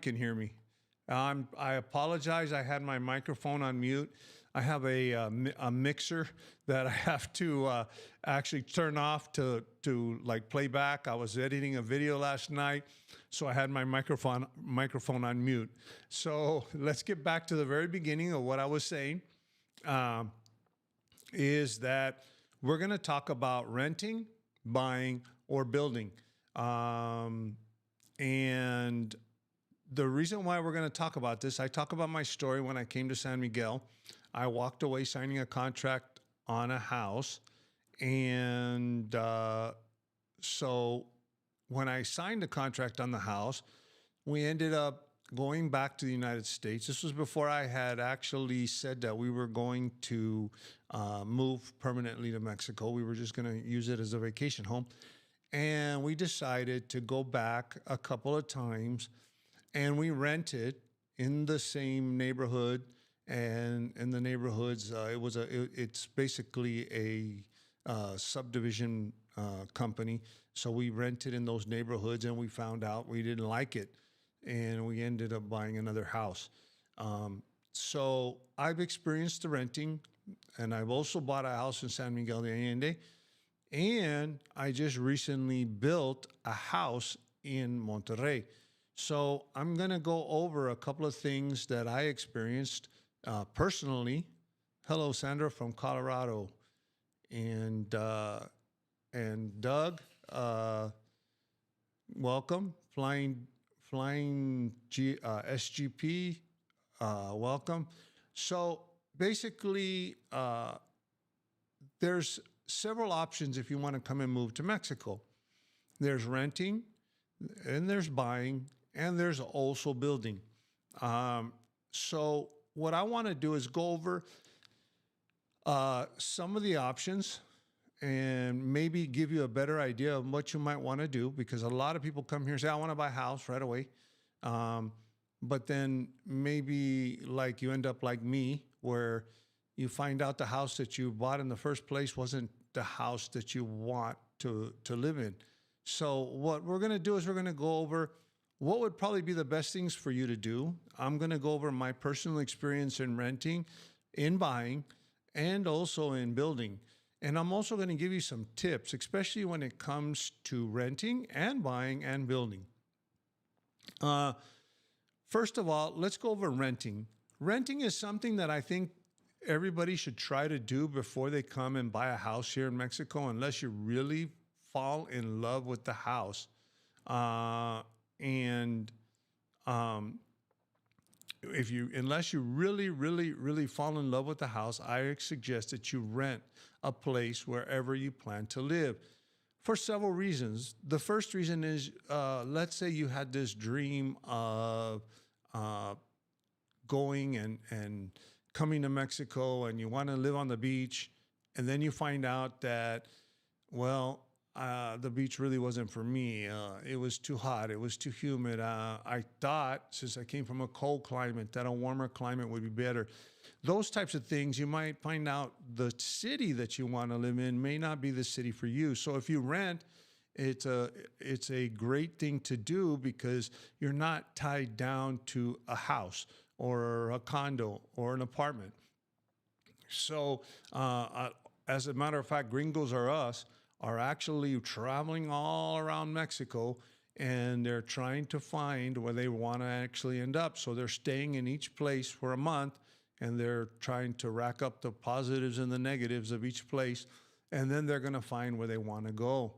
Can hear me. I apologize. I had my microphone on mute. I have a mixer that I have to actually turn off to like play back. I was editing a video last night, so I had my microphone on mute. So let's get back to the very beginning of what I was saying. Is that we're going to talk about renting, buying, or building. And the reason why we're going to talk about this, I talk about my story when I came to San Miguel. I walked away signing a contract on a house. And so when I signed the contract on the house, we ended up going back to the United States. This was before I had actually said that we were going to move permanently to Mexico. We were just going to use it as a vacation home. And we decided to go back a couple of times, and we rented in the same neighborhood. And in the neighborhoods, it's basically a subdivision company. So we rented in those neighborhoods, and we found out we didn't like it, and we ended up buying another house. So I've experienced the renting, and I've also bought a house in San Miguel de Allende, and I just recently built a house in Monterrey. So I'm going to go over a couple of things that I experienced personally. Hello, Sandra from Colorado, and Doug, welcome. Flying SGP, welcome. So basically, there's several options if you want to come and move to Mexico. There's renting, and there's buying, and there's also building. So what I want to do is go over some of the options and maybe give you a better idea of what you might want to do, because a lot of people come here and say, I want to buy a house right away. But then maybe like you end up like me, where you find out the house that you bought in the first place wasn't the house that you want to live in. So what we're going to do is we're going to go over what would probably be the best things for you to do. I'm going to go over my personal experience in renting, in buying, and also in building. And I'm also going to give you some tips, especially when it comes to renting and buying and building. First of all, let's go over renting. Renting is something that I think everybody should try to do before they come and buy a house here in Mexico, unless you really fall in love with the house. Unless you really fall in love with the house, I suggest that you rent a place wherever you plan to live, for several reasons. The first reason is, let's say you had this dream of going and coming to Mexico, and you want to live on the beach, and then you find out that, well, the beach really wasn't for me. It was too hot. It was too humid. I thought, since I came from a cold climate, that a warmer climate would be better. Those types of things, you might find out the city that you want to live in may not be the city for you. So if you rent, it's a great thing to do, because you're not tied down to a house or a condo or an apartment. So as a matter of fact, Gringos R Us are actually traveling all around Mexico, and they're trying to find where they want to actually end up. So they're staying in each place for a month, and they're trying to rack up the positives and the negatives of each place, and then they're going to find where they want to go.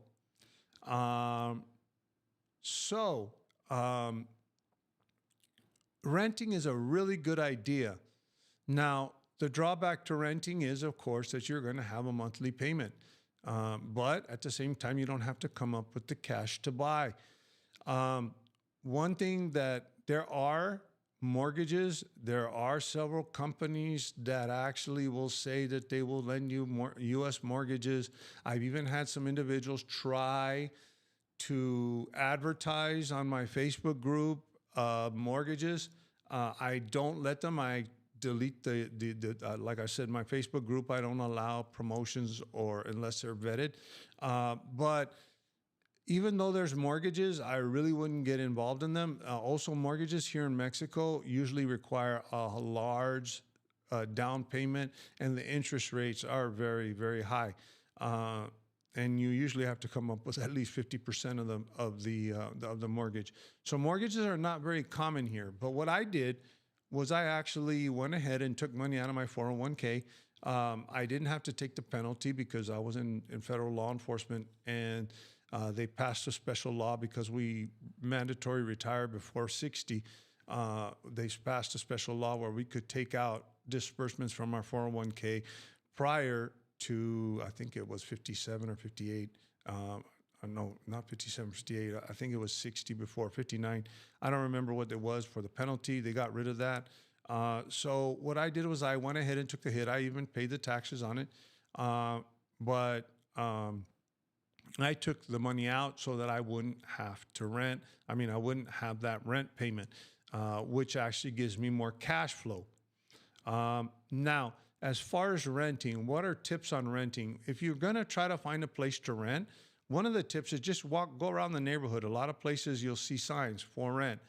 Renting is a really good idea. Now, the drawback to renting is, of course, that you're going to have a monthly payment. But at the same time, you don't have to come up with the cash to buy. One thing that there are mortgages, there are several companies that actually will say that they will lend you more U.S. mortgages. I've even had some individuals try to advertise on my Facebook group mortgages. I don't let them. I delete like I said, my Facebook group, I don't allow promotions or unless they're vetted. But even though there's mortgages, I really wouldn't get involved in them. Also, mortgages here in Mexico usually require a large down payment, and the interest rates are very, very high. Uh, and you usually have to come up with at least 50% of the mortgage. So mortgages are not very common here. But what I did was I actually went ahead and took money out of my 401k. I didn't have to take the penalty because I was in federal law enforcement, and they passed a special law because we mandatory retire before 60. They passed a special law where we could take out disbursements from our 401k prior to, I think it was 57 or 58. No, not 57, 58. I think it was 60 before, 59. I don't remember what it was for the penalty. They got rid of that. So what I did was I went ahead and took the hit. I even paid the taxes on it. But I took the money out so that I wouldn't have to rent. I mean, I wouldn't have that rent payment, which actually gives me more cash flow. Now, as far as renting, what are tips on renting? If you're going to try to find a place to rent, one of the tips is just go around the neighborhood. A lot of places you'll see signs for rent.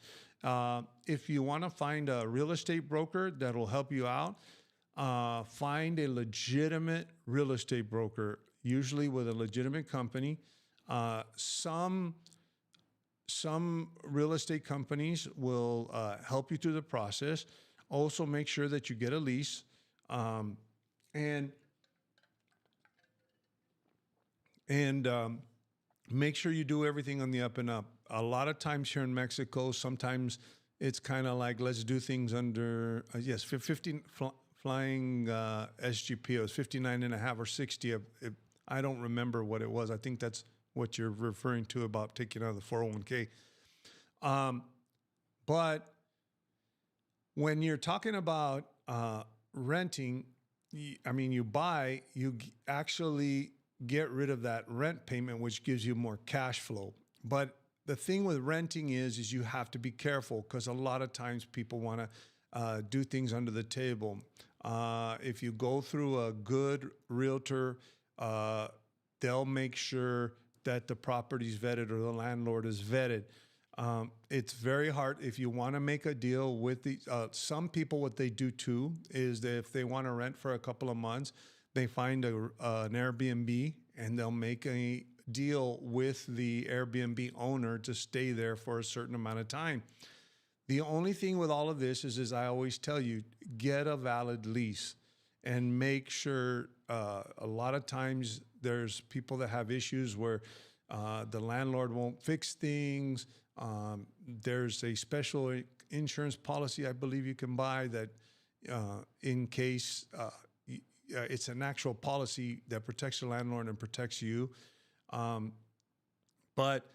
If you want to find a real estate broker that'll help you out, find a legitimate real estate broker, usually with a legitimate company. Some real estate companies will help you through the process. Also, make sure that you get a lease, and make sure you do everything on the up and up. A lot of times here in Mexico, sometimes it's kind of like, let's do things under, 15 flying SGP. It was 59 and a half or 60. I don't remember what it was. I think that's what you're referring to about taking out of the 401k. But when you're talking about renting, you actually get rid of that rent payment, which gives you more cash flow. But the thing with renting is you have to be careful, because a lot of times people want to do things under the table. If you go through a good realtor, they'll make sure that the property's vetted or the landlord is vetted. It's very hard if you want to make a deal with some people. What they do too is that if they want to rent for a couple of months, they find an Airbnb, and they'll make a deal with the Airbnb owner to stay there for a certain amount of time. The only thing with all of this is I always tell you, get a valid lease, and make sure, a lot of times there's people that have issues where the landlord won't fix things. There's a special insurance policy I believe you can buy that in case it's an actual policy that protects the landlord and protects you. But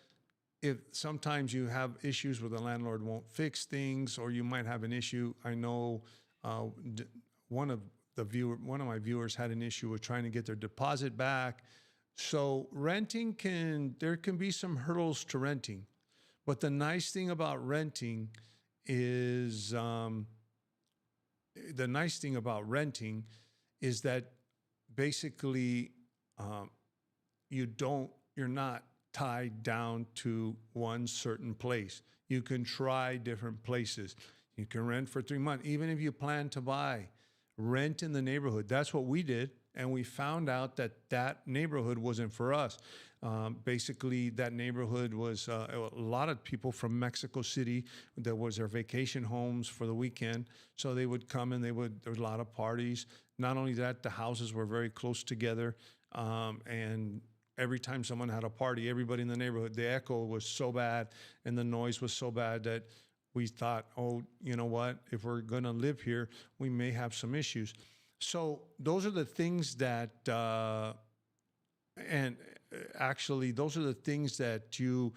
if sometimes you have issues where the landlord won't fix things, or you might have an issue. I know one of my viewers had an issue with trying to get their deposit back. So there can be some hurdles to renting. But the nice thing about renting is that basically you're not tied down to one certain place. You can try different places. You can rent for 3 months. Even if you plan to buy, rent in the neighborhood. That's what we did. And we found out that neighborhood wasn't for us. Basically, that neighborhood was a lot of people from Mexico City. That was their vacation homes for the weekend. So they would come, and there was a lot of parties. Not only that, the houses were very close together. And every time someone had a party, everybody in the neighborhood, the echo was so bad and the noise was so bad that we thought, oh, you know what? If we're going to live here, we may have some issues. So those are the things that, those are the things that you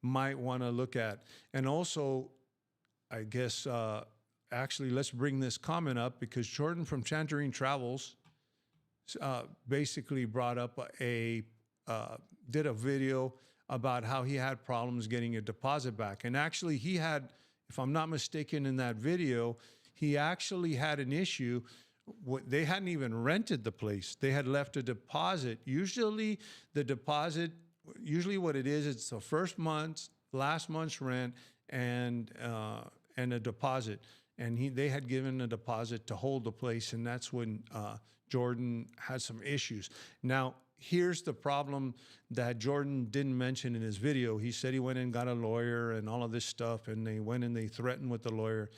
might want to look at. And also, I guess, let's bring this comment up, because Jordan from Chantarine Travels basically brought up did a video about how he had problems getting a deposit back. And actually he had, if I'm not mistaken, in that video, he actually had an issue. They hadn't even rented the place. They had left a deposit. Usually the deposit usually what it is, it's the first month's, last month's rent, and a deposit. And they had given a deposit to hold the place, and that's when Jordan had some issues. Now, here's the problem that Jordan didn't mention in his video. He said he went and got a lawyer and all of this stuff, and they went and they threatened with the lawyer.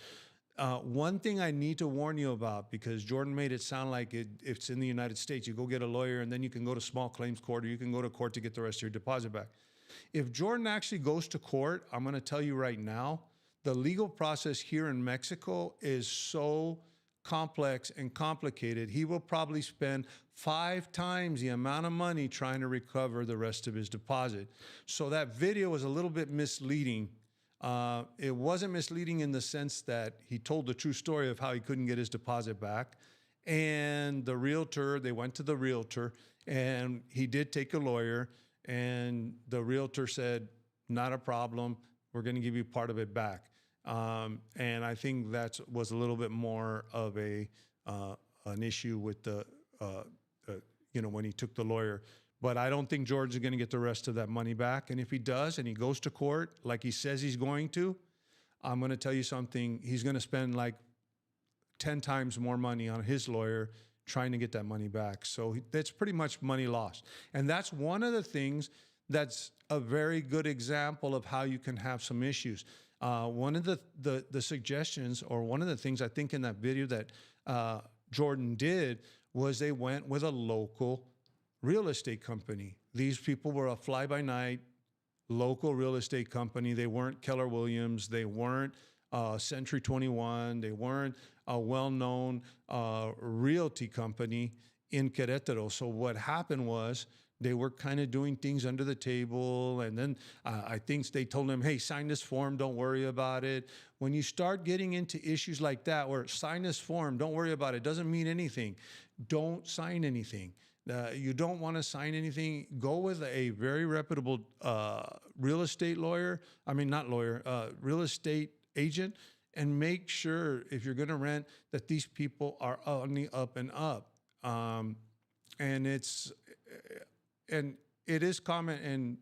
One thing I need to warn you about, because Jordan made it sound like it's in the United States. You go get a lawyer, and then you can go to small claims court, or you can go to court to get the rest of your deposit back. If Jordan actually goes to court, I'm going to tell you right now, the legal process here in Mexico is so complex and complicated. He will probably spend 5 times the amount of money trying to recover the rest of his deposit. So that video was a little bit misleading. It wasn't misleading in the sense that he told the true story of how he couldn't get his deposit back. And the realtor, they went to the realtor, and he did take a lawyer, and the realtor said, not a problem, we're going to give you part of it back. And I think that was a little bit more of an issue with when he took the lawyer. But I don't think George is going to get the rest of that money back. And if he does, and he goes to court like he says he's going to, I'm going to tell you something. He's going to spend like 10 times more money on his lawyer trying to get that money back. So that's pretty much money lost. And that's one of the things that's a very good example of how you can have some issues. One of the suggestions, or one of the things I think in that video that Jordan did, was they went with a local real estate company. These people were a fly-by-night local real estate company. They weren't Keller Williams. They weren't Century 21. They weren't a well-known realty company in Querétaro. So what happened was, they were kind of doing things under the table. And then I think they told him, hey, sign this form, don't worry about it. When you start getting into issues like that, where sign this form, don't worry about it, doesn't mean anything. Don't sign anything. You don't want to sign anything. Go with a very reputable real estate lawyer. I mean, not lawyer, real estate agent, and make sure, if you're going to rent, that these people are on the up and up. And it is common, and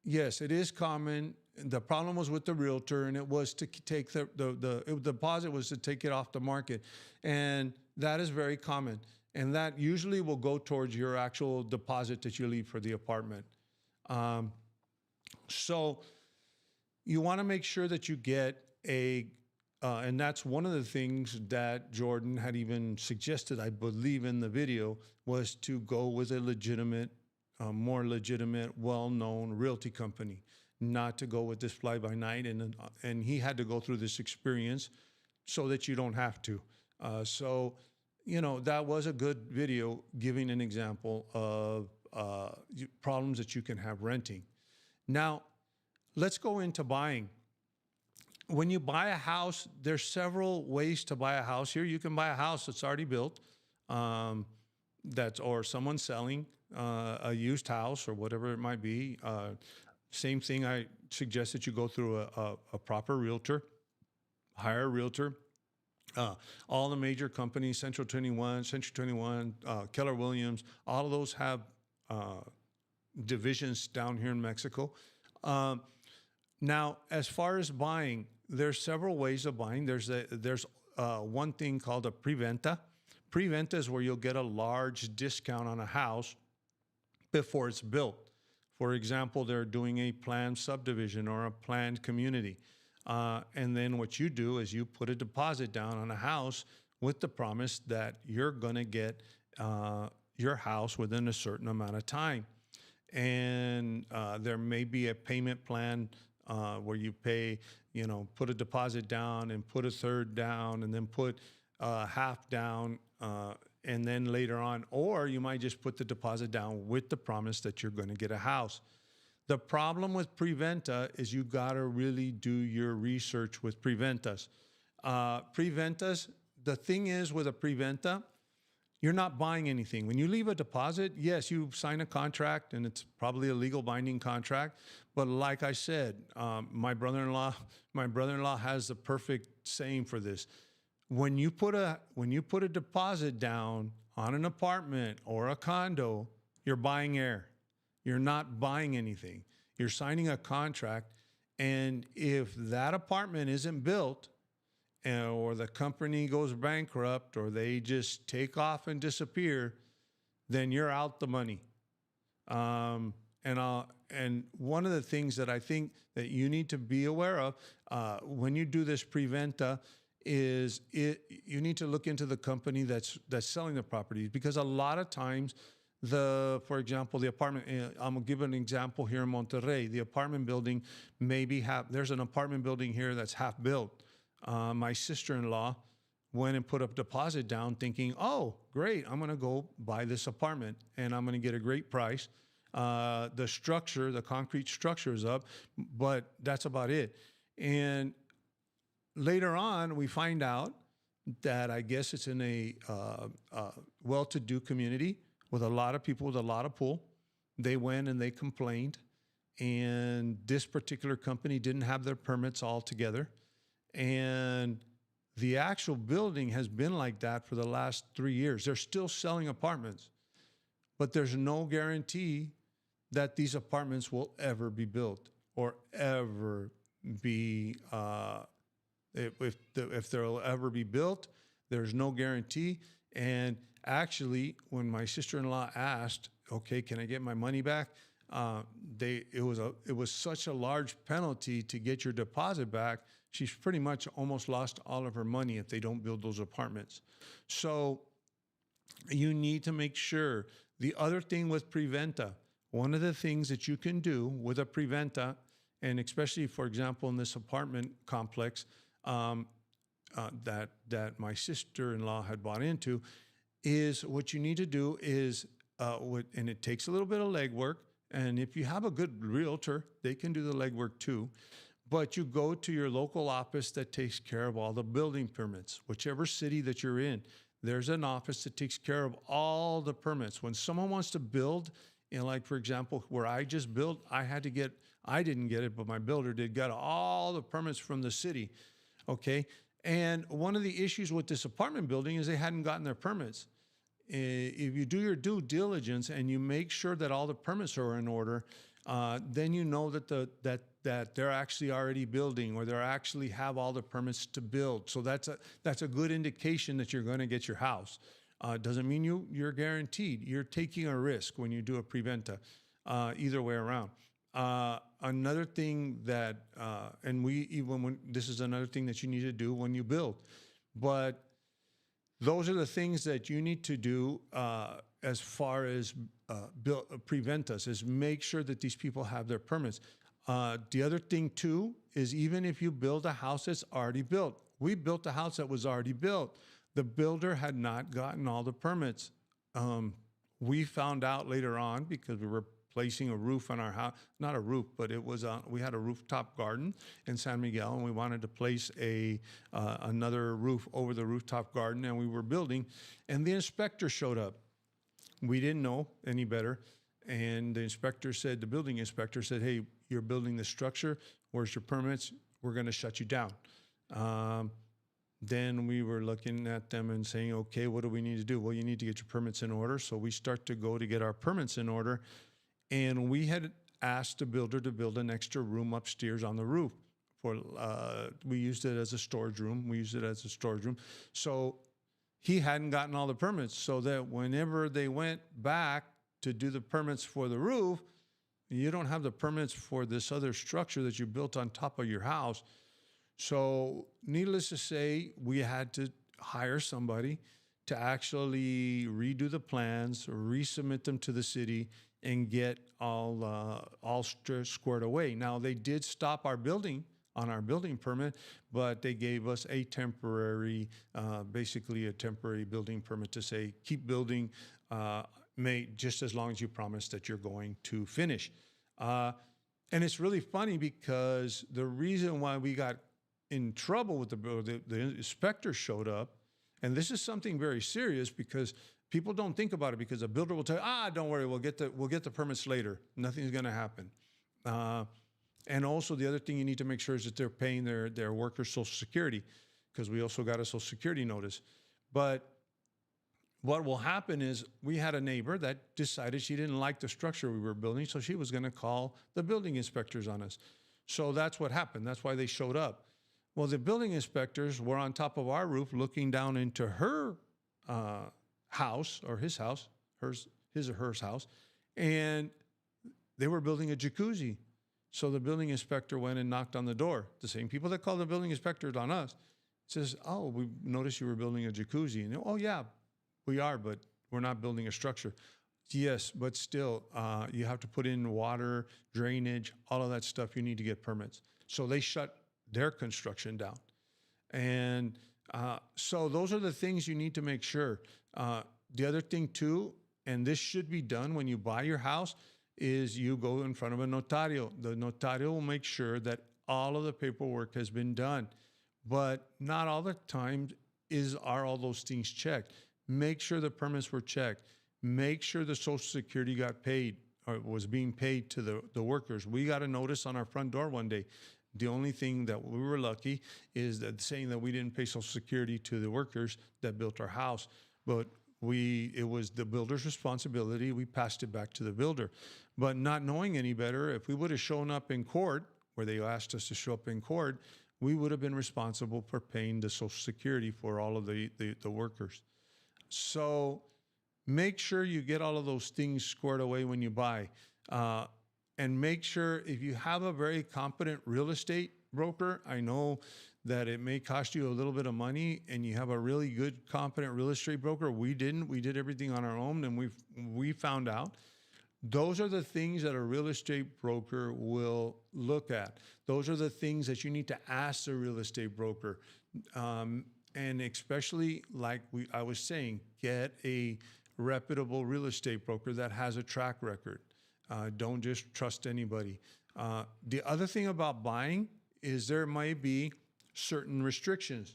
yes, it is common. The problem was with the realtor, and it was to take the deposit was to take it off the market. And that is very common. And that usually will go towards your actual deposit that you leave for the apartment. So you want to make sure that you get and that's one of the things that Jordan had even suggested, I believe, in the video, was to go with a legitimate, more legitimate, well-known realty company, not to go with this fly-by-night. And he had to go through this experience so that you don't have to. So, that was a good video giving an example of problems that you can have renting. Now, let's go into buying. When you buy a house, there's several ways to buy a house here. You can buy a house that's already built, or someone selling a used house or whatever it might be. Same thing, I suggest that you go through a proper realtor, hire a realtor. All the major companies, Century 21, Keller Williams, all of those have divisions down here in Mexico. Now, as far as buying, there's several ways of buying. There's one thing called a preventa. Preventa is where you'll get a large discount on a house before it's built. For example, they're doing a planned subdivision or a planned community. And then what you do is you put a deposit down on a house with the promise that you're going to get your house within a certain amount of time. And there may be a payment plan where you pay, put a deposit down and put a third down and then put half down and then later on, or you might just put the deposit down with the promise that you're going to get a house. The problem with preventa is you got to really do your research with preventas. Preventas, the thing is with a preventa, you're not buying anything. When you leave a deposit, yes, you sign a contract, and it's probably a legal binding contract. But like I said, my brother-in-law has the perfect saying for this. When you put a deposit down on an apartment or a condo, You're buying air. You're not buying anything. You're signing a contract. And if that apartment isn't built, or the company goes bankrupt, or they just take off and disappear, then you're out the money. And one of the things that I think that you need to be aware of when you do this preventa is you need to look into the company that's selling the properties, because a lot of times for example, the apartment, I'm gonna give an example here in Monterrey. The apartment building there's an apartment building here that's half built. My sister-in-law went and put a deposit down thinking, oh, great, I'm gonna go buy this apartment and I'm gonna get a great price. The concrete structure is up, but that's about it. And later on, we find out that I guess it's in a well-to-do community with a lot of people with a lot of pull. They went and they complained, and this particular company didn't have their permits all together. And the actual building has been like that for the last 3 years. They're still selling apartments, but there's no guarantee that these apartments will ever be built or ever be, if they'll ever be built, there's no guarantee. And actually, when my sister-in-law asked, okay, can I get my money back? It was such a large penalty to get your deposit back. She's pretty much almost lost all of her money if they don't build those apartments. So you need to make sure. The other thing with preventa, one of the things that you can do with a preventa, and especially, for example, in this apartment complex that my sister-in-law had bought into, is what you need to do is, and it takes a little bit of legwork, and if you have a good realtor, they can do the legwork too, but you go to your local office that takes care of all the building permits. Whichever city that you're in, there's an office that takes care of all the permits. When someone wants to build, like, for example, where I just built, I didn't get it, but my builder did, got all the permits from the city, okay? And one of the issues with this apartment building is they hadn't gotten their permits. If you do your due diligence and you make sure that all the permits are in order, then you know that they're actually already building, or they actually have all the permits to build. So that's a good indication that you're going to get your house. Doesn't mean you're guaranteed. You're taking a risk when you do a preventa, either way around. Another thing that, this is another thing that you need to do when you build, but those are the things that you need to do as far as preventas, is make sure that these people have their permits. The other thing too is, even if you build a house that's already built, we built a house that was already built. The builder had not gotten all the permits. We found out later on, because we were placing a roof on our house, not a roof, but we had a rooftop garden in San Miguel, and we wanted to place another roof over the rooftop garden, and we were building, and the inspector showed up. We didn't know any better, and the building inspector said, hey, you're building the structure, where's your permits? We're gonna shut you down. Then we were looking at them and saying, okay, what do we need to do? Well, you need to get your permits in order. So we start to go to get our permits in order. And we had asked the builder to build an extra room upstairs on the roof. We used it as a storage room. So he hadn't gotten all the permits, so that whenever they went back to do the permits for the roof, you don't have the permits for this other structure that you built on top of your house. So needless to say, we had to hire somebody to actually redo the plans, resubmit them to the city, and get all squared away. Now, they did stop our building on our building permit, but they gave us a temporary, basically a temporary building permit to say, keep building, just as long as you promise that you're going to finish. And it's really funny, because the reason why we got in trouble with the inspector showed up, and this is something very serious, because people don't think about it, because a builder will tell you, don't worry, we'll get the permits later. Nothing's going to happen. And also, the other thing you need to make sure is that they're paying their workers' Social Security, because we also got a Social Security notice. But what will happen is we had a neighbor that decided she didn't like the structure we were building, so she was going to call the building inspectors on us. So that's what happened. That's why they showed up. Well, the building inspectors were on top of our roof looking down into her house, or his house, his or her house, and they were building a jacuzzi. So the building inspector went and knocked on the door. The same people that called the building inspector on us says, "Oh, we noticed you were building a jacuzzi." And, "Oh, yeah, we are, but we're not building a structure." Yes, but still, you have to put in water, drainage, all of that stuff. You need to get permits. So they shut their construction down. And so those are the things you need to make sure. The other thing too, and this should be done when you buy your house, is you go in front of a notario. The notario will make sure that all of the paperwork has been done, but not all the time are all those things checked. Make sure the permits were checked. Make sure the Social Security got paid or was being paid to the workers. We got a notice on our front door one day. The only thing that we were lucky is that saying that we didn't pay Social Security to the workers that built our house, but it was the builder's responsibility. We passed it back to the builder. But not knowing any better, if we would have shown up in court, where they asked us to show up in court, we would have been responsible for paying the Social Security for all of the workers. So make sure you get all of those things squared away when you buy. And make sure if you have a very competent real estate broker, I know that it may cost you a little bit of money, and you have a really good, competent real estate broker. We didn't. We did everything on our own, and we found out. Those are the things that a real estate broker will look at. Those are the things that you need to ask the real estate broker. And especially, like I was saying, get a reputable real estate broker that has a track record. Don't just trust anybody. The other thing about buying is there might be certain restrictions.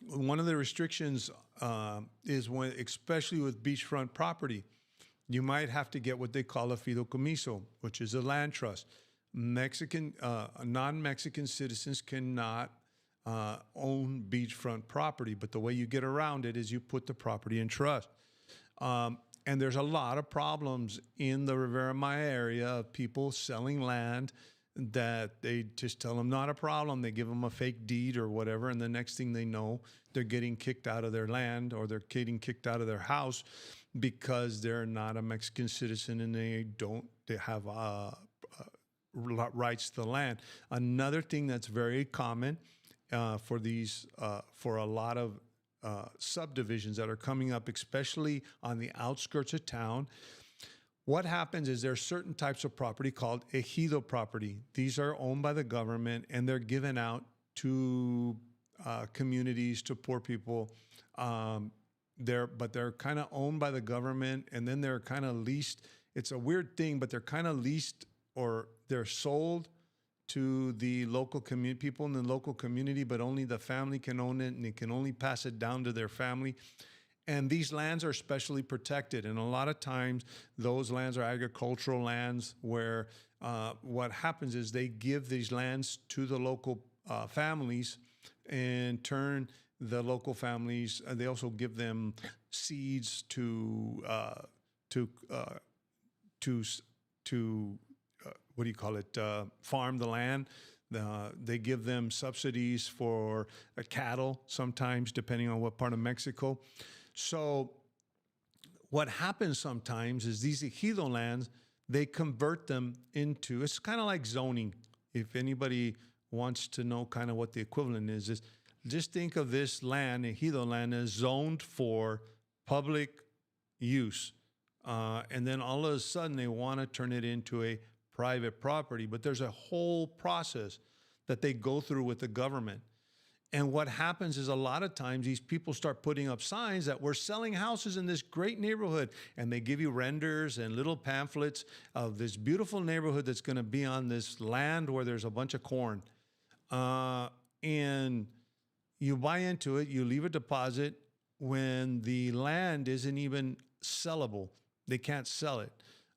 One of the restrictions is when, especially with beachfront property, you might have to get what they call a fideicomiso, which is a land trust. Non-Mexican citizens cannot own beachfront property, but the way you get around it is you put the property in trust. And there's a lot of problems in the Riviera Maya area of people selling land that they just tell them not a problem. They give them a fake deed or whatever, and the next thing they know, they're getting kicked out of their land, or they're getting kicked out of their house because they're not a Mexican citizen and they have rights to the land. Another thing that's very common for a lot of subdivisions that are coming up, especially on the outskirts of town. What happens is there's certain types of property called ejido property. These are owned by the government, and they're given out to communities, to poor people. They're kind of owned by the government, and then they're kind of leased. It's a weird thing, but they're kind of leased, or they're sold to the local people in the local community, but only the family can own it, and they can only pass it down to their family. And these lands are specially protected. And a lot of times those lands are agricultural lands where what happens is they give these lands to the local families, and turn the local families, they also give them seeds to what do you call it, farm the land. They give them subsidies for cattle sometimes, depending on what part of Mexico. So what happens sometimes is these ejido lands, they convert them into, it's kind of like zoning. If anybody wants to know kind of what the equivalent is just think of this land, ejido land, as zoned for public use. And then all of a sudden they want to turn it into a private property, but there's a whole process that they go through with the government. And what happens is a lot of times these people start putting up signs that we're selling houses in this great neighborhood, and they give you renders and little pamphlets of this beautiful neighborhood that's going to be on this land where there's a bunch of corn. And you buy into it, you leave a deposit when the land isn't even sellable. They can't sell it.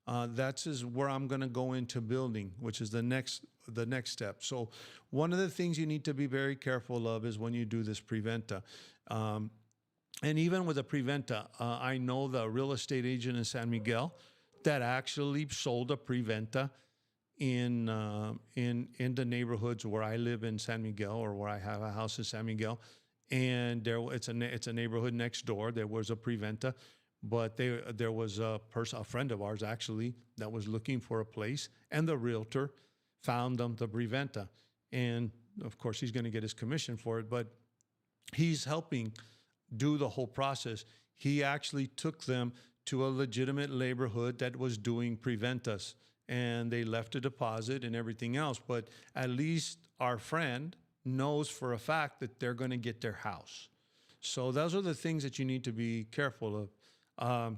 That's where I'm going to go into building, which is the next the next step. So one of the things you need to be very careful of is when you do this preventa. And even with a preventa, I know the real estate agent in San Miguel that actually sold a preventa in the neighborhoods where I live in San Miguel, or where I have a house in San Miguel, and it's a neighborhood next door. There was a preventa, but there was a friend of ours actually, that was looking for a place, and the realtor found them the preventa, and of course he's going to get his commission for it, but he's helping do the whole process. He actually took them to a legitimate neighborhood that was doing preventas, and they left a deposit and everything else. But at least our friend knows for a fact that they're going to get their house. So those are the things that you need to be careful of.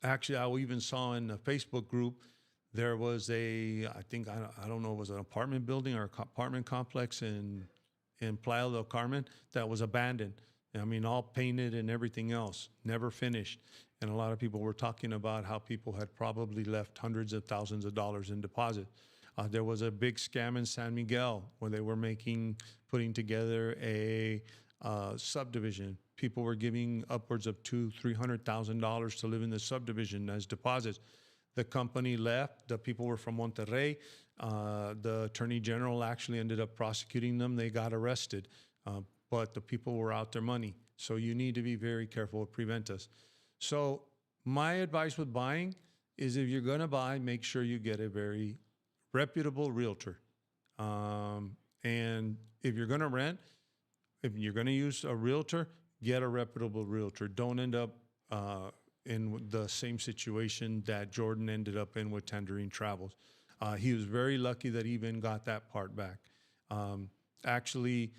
Actually, I even saw in a Facebook group, there was I don't know, it was an apartment building or apartment complex in Playa del Carmen that was abandoned. I mean, all painted and everything else, never finished. And a lot of people were talking about how people had probably left hundreds of thousands of dollars in deposit. There was a big scam in San Miguel where they were putting together a subdivision. People were giving upwards of $200,000-$300,000 to live in the subdivision as deposits. The company left. The people were from Monterrey. The attorney general actually ended up prosecuting them. They got arrested, but the people were out their money. So you need to be very careful with preventas. So my advice with buying is, if you're going to buy, make sure you get a very reputable realtor. And if you're going to rent, if you're going to use a realtor, get a reputable realtor. Don't end up in the same situation that Jordan ended up in with Tangerine Travels. He was very lucky that he even got that part back. Actually,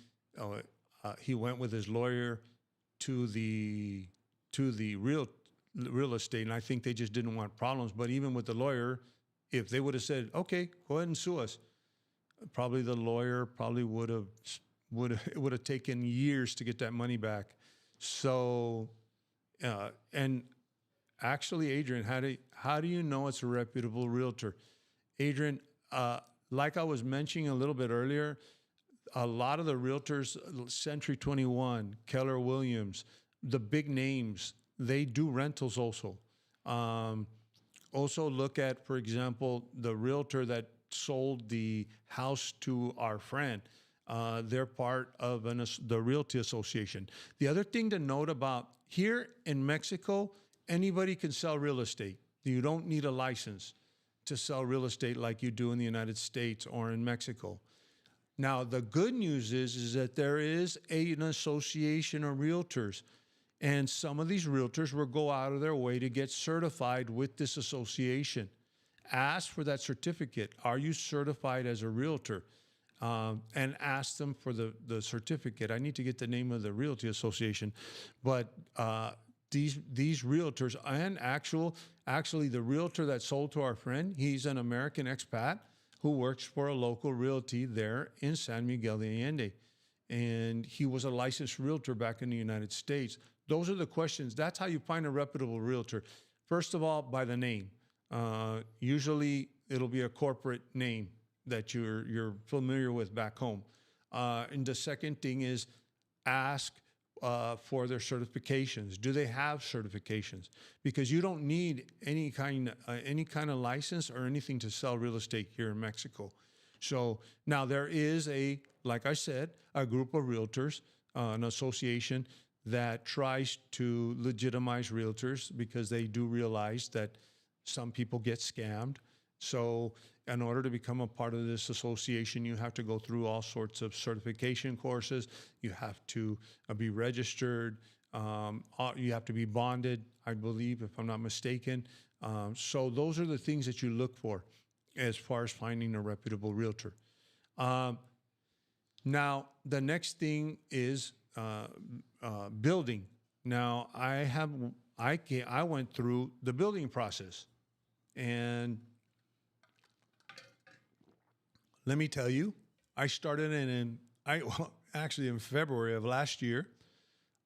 he went with his lawyer to the real estate, and I think they just didn't want problems. But even with the lawyer, if they would have said, "Okay, go ahead and sue us," probably the lawyer would have taken years to get that money back. So, and actually, Adrian, how do you know it's a reputable realtor? Adrian, like I was mentioning a little bit earlier, a lot of the realtors, Century 21, Keller Williams, the big names, they do rentals also. Also look at, for example, the realtor that sold the house to our friend. They're part of the Realty Association. The other thing to note about here in Mexico, anybody can sell real estate. You don't need a license to sell real estate like you do in the United States or in Mexico. Now, the good news is that there is an association of realtors, and some of these realtors will go out of their way to get certified with this association. Ask for that certificate. Are you certified as a realtor? And ask them for the certificate. I need to get the name of the Realty Association, but these realtors, and actually the realtor that sold to our friend, he's an American expat who works for a local realty there in San Miguel de Allende, and he was a licensed realtor back in the United States. Those are the questions. That's how you find a reputable realtor. First of all, by the name. Usually it'll be a corporate name that you're familiar with back home. And the second thing is, ask for their certifications. Do they have certifications? Because you don't need any kind of license or anything to sell real estate here in Mexico. So now there is like I said, a group of realtors, an association that tries to legitimize realtors, because they do realize that some people get scammed. So in order to become a part of this association, you have to go through all sorts of certification courses. You have to be registered. You have to be bonded, I believe, if I'm not mistaken. So those are the things that you look for as far as finding a reputable realtor. Now, the next thing is building. Now, I went through the building process, and let me tell you, I started in February of last year.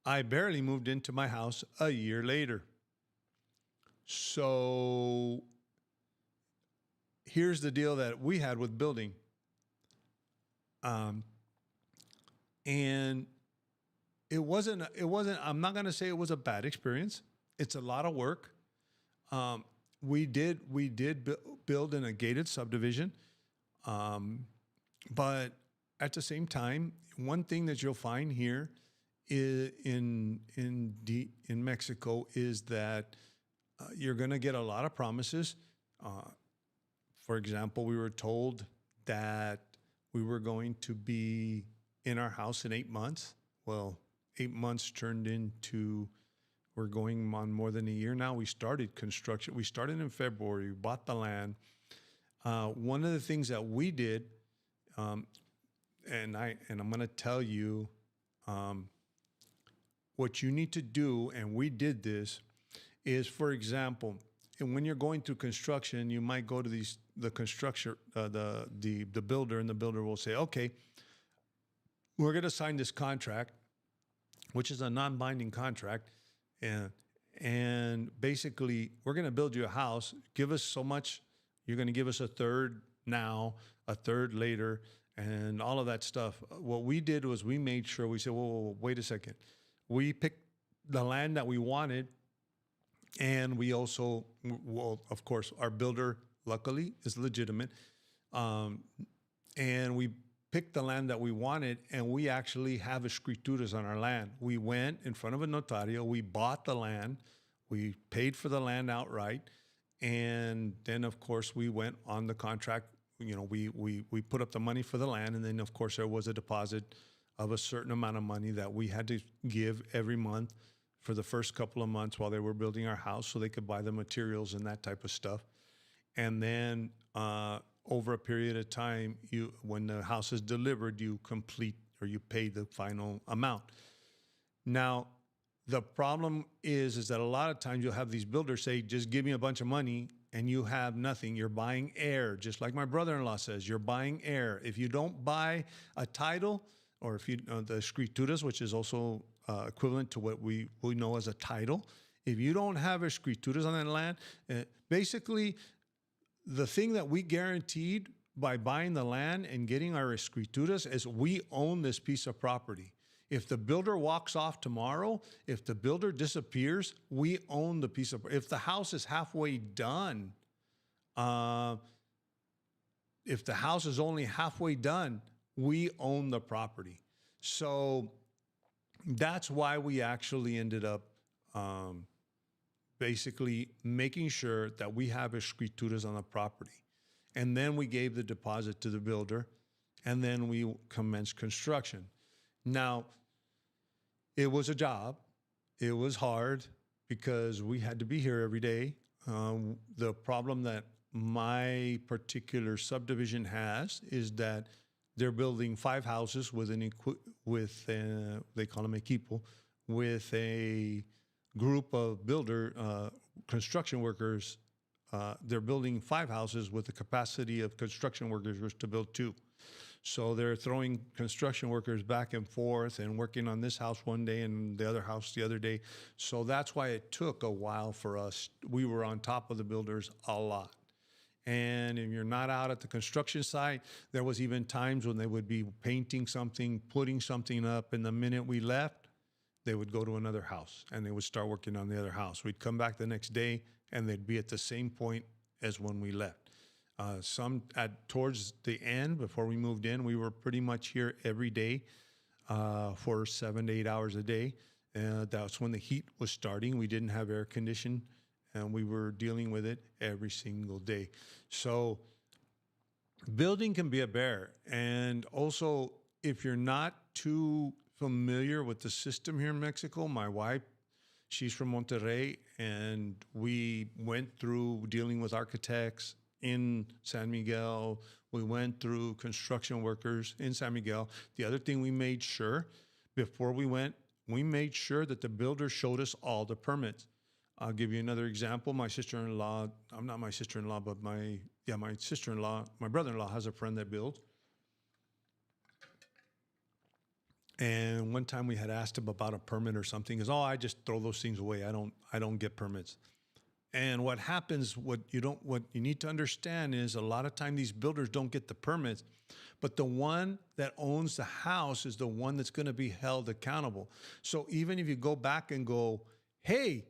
I barely moved into my house a year later. So here's the deal that we had with building. Um, and I'm not going to say it was a bad experience. It's a lot of work. Um, we did build in a gated subdivision. Um, but at the same time, one thing that you'll find here in Mexico is that you're going to get a lot of promises. Uh, for example, we were told that we were going to be in our house in 8 months. Well, 8 months turned into we're going on more than a year now. We started construction. We started in February. We bought the land. One of the things that we did, um, and I'm going to tell you um, what you need to do, and we did this, is, for example, and when you're going through construction, you might go to the construction the builder, and the builder will say, okay, we're going to sign this contract, which is a non-binding contract, and basically we're going to build you a house. Give us so much. You're going to give us a third now, a third later, and all of that stuff. What we did was we made sure, we said, whoa, wait a second. We picked the land that we wanted, and we also, well, of course, our builder, luckily, is legitimate. Um, and we picked the land that we wanted, and we actually have escrituras on our land. We went in front of a notario, we bought the land, we paid for the land outright, and then, of course, we went on the contract. You know, we put up the money for the land, and then, of course, there was a deposit of a certain amount of money that we had to give every month for the first couple of months while they were building our house, so they could buy the materials and that type of stuff. And then over a period of time, when the house is delivered, you complete or you pay the final amount. Now, the problem is that a lot of times you'll have these builders say, just give me a bunch of money, and you have nothing. You're buying air, just like my brother-in-law says, you're buying air. If you don't buy a title, or if you the escrituras, which is also equivalent to what we know as a title, if you don't have escrituras on that land, basically the thing that we guaranteed by buying the land and getting our escrituras is we own this piece of property. If the builder walks off tomorrow, if the builder disappears, we own the piece of. If the house is halfway done, if the house is only halfway done, we own the property. So that's why we actually ended up basically making sure that we have escrituras on the property. And then we gave the deposit to the builder, and then we commenced construction. Now, it was a job. It was hard because we had to be here every day. The problem that my particular subdivision has is that they're building 5 houses with they call them equipo, with a group of construction workers. They're building 5 houses with the capacity of construction workers to build 2. So they're throwing construction workers back and forth and working on this house one day and the other house the other day. So that's why it took a while for us. We were on top of the builders a lot. And if you're not out at the construction site, there was even times when they would be painting something, putting something up, and the minute we left, they would go to another house and they would start working on the other house. We'd come back the next day and they'd be at the same point as when we left. Towards the end, before we moved in, we were pretty much here every day for 7 to 8 hours a day. That's when the heat was starting. We didn't have air conditioning, and we were dealing with it every single day. So building can be a bear. And also, if you're not too familiar with the system here in Mexico, my wife, she's from Monterrey, and we went through dealing with architects in San Miguel. We went through construction workers in San Miguel. The other thing we made sure before we went, we made sure that the builder showed us all the permits. I'll give you another example. My sister-in-law, I'm not my sister-in-law, but my sister-in-law, my brother-in-law has a friend that builds. And one time we had asked him about a permit or something. He goes, oh, I just throw those things away. I don't get permits. And what happens, what you need to understand is a lot of time these builders don't get the permits, but the one that owns the house is the one that's going to be held accountable. So even if you go back and go, hey,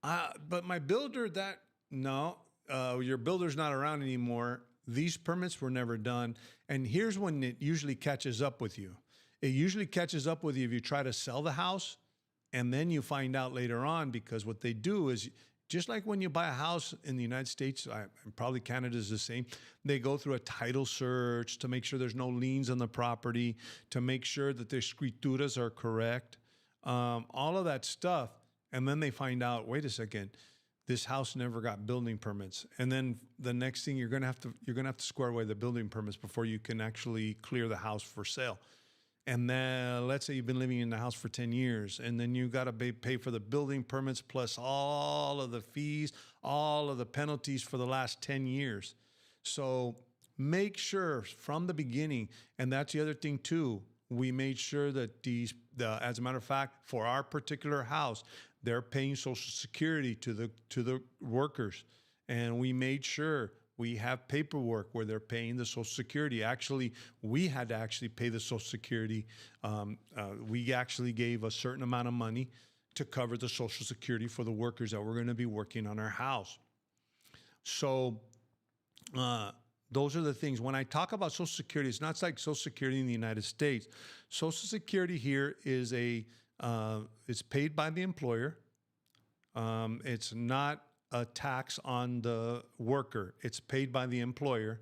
but my builder that, no, your builder's not around anymore. These permits were never done. And here's when it usually catches up with you. It usually catches up with you if you try to sell the house, and then you find out later on, because what they do is, just like when you buy a house in the United States, probably Canada is the same, they go through a title search to make sure there's no liens on the property, to make sure that their escrituras are correct, all of that stuff. And then they find out, wait a second, this house never got building permits. And then the next thing, you're gonna have to square away the building permits before you can actually clear the house for sale. And then let's say you've been living in the house for 10 years, and then you got to pay for the building permits plus all of the fees, all of the penalties for the last 10 years. So make sure from the beginning, and that's the other thing too, we made sure that as a matter of fact, for our particular house, they're paying Social Security to the workers. And we made sure we have paperwork where they're paying the Social Security. Actually, we had to actually pay the Social Security. We actually gave a certain amount of money to cover the Social Security for the workers that were going to be working on our house. So those are the things. When I talk about Social Security, it's not like Social Security in the United States. Social Security here is it's paid by the employer. It's not a tax on the worker. It's paid by the employer.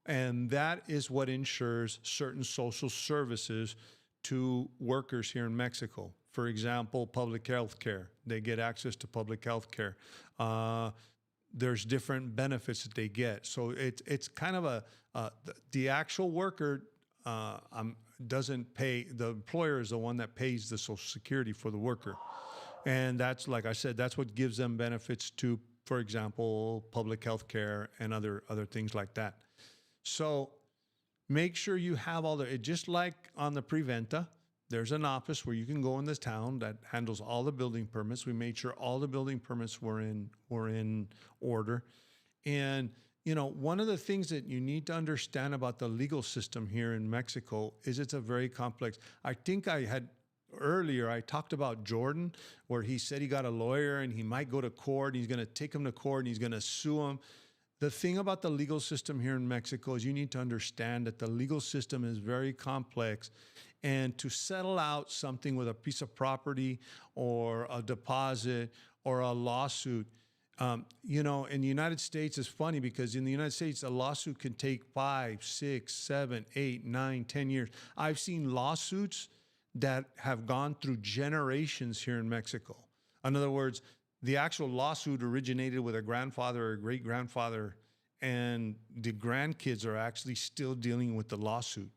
And that is what ensures certain social services to workers here in Mexico. For example, public health care. They get access to public health care. There's different benefits that they get. So it's kind of the actual worker doesn't pay. The employer is the one that pays the Social Security for the worker. And that's, like I said, that's what gives them benefits to, for example, public health care and other things like that. So make sure you have just like on the preventa, there's an office where you can go in this town that handles all the building permits. We made sure all the building permits were in order. And, one of the things that you need to understand about the legal system here in Mexico is it's a very complex. I think earlier, I talked about Jordan, where he said he got a lawyer and he might go to court, and he's going to take him to court and he's going to sue him. The thing about the legal system here in Mexico is you need to understand that the legal system is very complex. And to settle out something with a piece of property or a deposit or a lawsuit, in the United States, it's funny because in the United States, a lawsuit can take 5, 6, 7, 8, 9, 10 years. I've seen lawsuits that have gone through generations here in Mexico. In other words, the actual lawsuit originated with a grandfather or a great-grandfather, and the grandkids are actually still dealing with the lawsuit.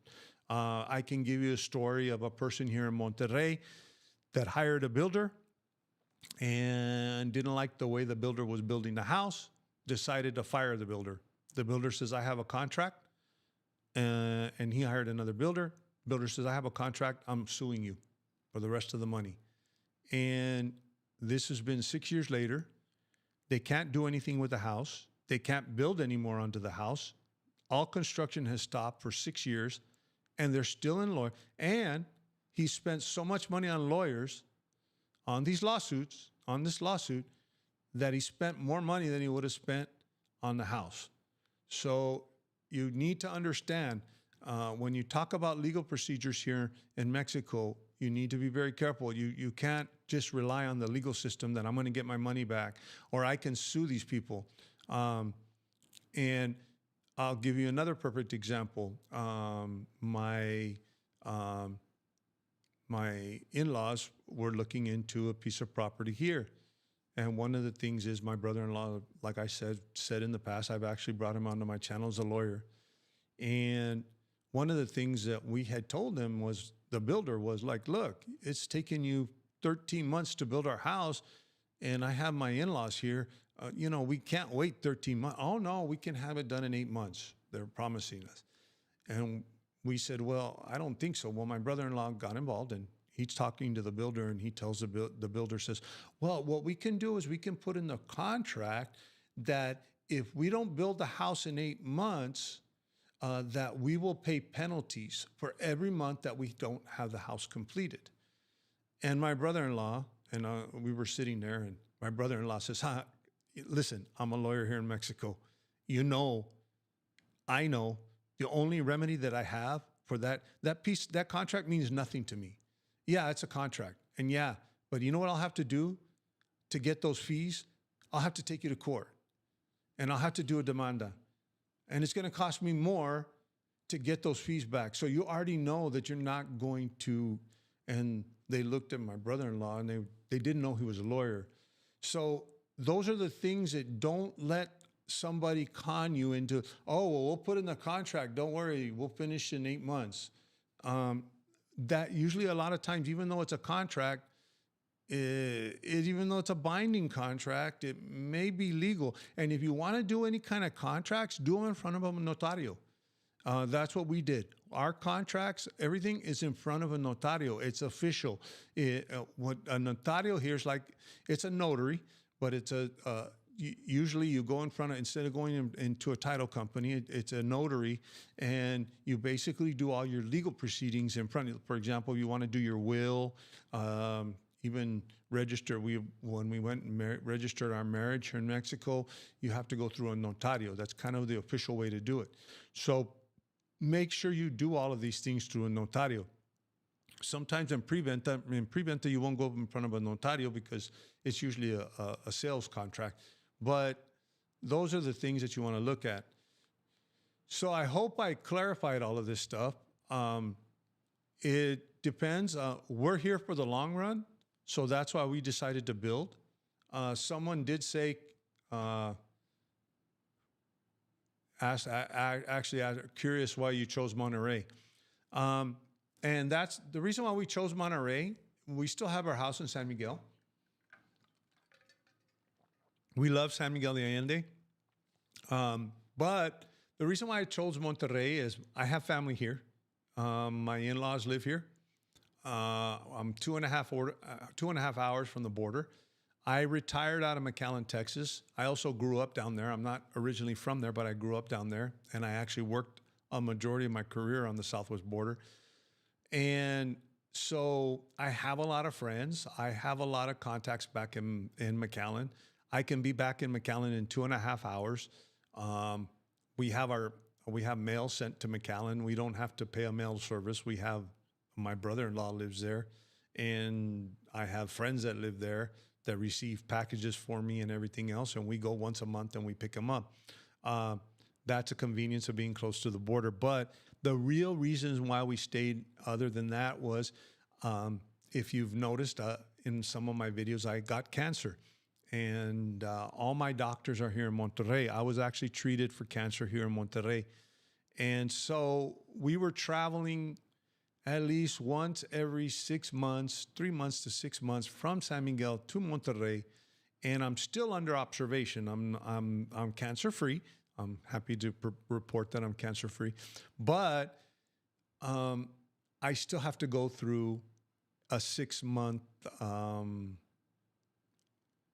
I can give you a story of a person here in Monterrey that hired a builder and didn't like the way the builder was building the house, decided to fire the builder. The builder says, I have a contract, and he hired another builder. Builder says, I have a contract, I'm suing you for the rest of the money. And this has been 6 years later. They can't do anything with the house. They can't build anymore onto the house. All construction has stopped for 6 years, and they're still in law. And he spent so much money on lawyers on this lawsuit, that he spent more money than he would have spent on the house. So you need to understand, when you talk about legal procedures here in Mexico, you need to be very careful. You can't just rely on the legal system that I'm going to get my money back or I can sue these people. And I'll give you another perfect example. My in-laws were looking into a piece of property here. And one of the things is my brother-in-law, like I said in the past, I've actually brought him onto my channel as a lawyer. And one of the things that we had told them was, the builder was like, look, it's taken you 13 months to build our house, and I have my in-laws here. We can't wait 13 months. Oh, no, we can have it done in 8 months. They're promising us. And we said, well, I don't think so. Well, my brother-in-law got involved, and he's talking to the builder, and he tells the builder says, well, what we can do is we can put in the contract that if we don't build the house in 8 months, that we will pay penalties for every month that we don't have the house completed. And my brother-in-law, and we were sitting there, and my brother-in-law says, listen, I'm a lawyer here in Mexico. You know, I know the only remedy that I have for that contract means nothing to me. Yeah, it's a contract. And yeah, but you know what I'll have to do to get those fees? I'll have to take you to court, and I'll have to do a demanda. And it's going to cost me more to get those fees back. So you already know that you're not going to. And they looked at my brother-in-law, and they didn't know he was a lawyer. So those are the things that don't let somebody con you into, oh, well, we'll put in the contract. Don't worry, we'll finish in 8 months. That usually a lot of times, even though it's a contract, even though it's a binding contract, it may be legal. And if you want to do any kind of contracts, do them in front of a notario. That's what we did. Our contracts, everything is in front of a notario. It's official. What a notario here is like, it's a notary, but it's usually you go in front of, instead of going into a title company, it's a notary, and you basically do all your legal proceedings in front of, for example, you want to do your will, even register. When we went and registered our marriage here in Mexico, you have to go through a notario. That's kind of the official way to do it. So make sure you do all of these things through a notario. Sometimes in preventa, you won't go in front of a notario because it's usually a sales contract. But those are the things that you want to look at. So I hope I clarified all of this stuff. It depends. We're here for the long run, so that's why we decided to build. Someone did say, actually curious why you chose Monterrey. And that's the reason why we chose Monterrey. We still have our house in San Miguel. We love San Miguel de Allende. But the reason why I chose Monterrey is I have family here. My in-laws live here. I'm 2.5 hours from the border. I retired out of McAllen, Texas. I also grew up down there. I'm not originally from there, but I grew up down there. And I actually worked a majority of my career on the southwest border. And so I have a lot of friends. I have a lot of contacts back in McAllen. I can be back in McAllen in 2.5 hours. We have mail sent to McAllen. We don't have to pay a mail service. My brother-in-law lives there, and I have friends that live there that receive packages for me and everything else. And we go once a month and we pick them up. That's a convenience of being close to the border. But the real reasons why we stayed other than that was, if you've noticed in some of my videos, I got cancer. And all my doctors are here in Monterrey. I was actually treated for cancer here in Monterrey. And so we were traveling at least once every 6 months, 3 months to 6 months from San Miguel to Monterrey. And I'm still under observation. I'm cancer-free. I'm happy to report that I'm cancer-free. But I still have to go through a 6-month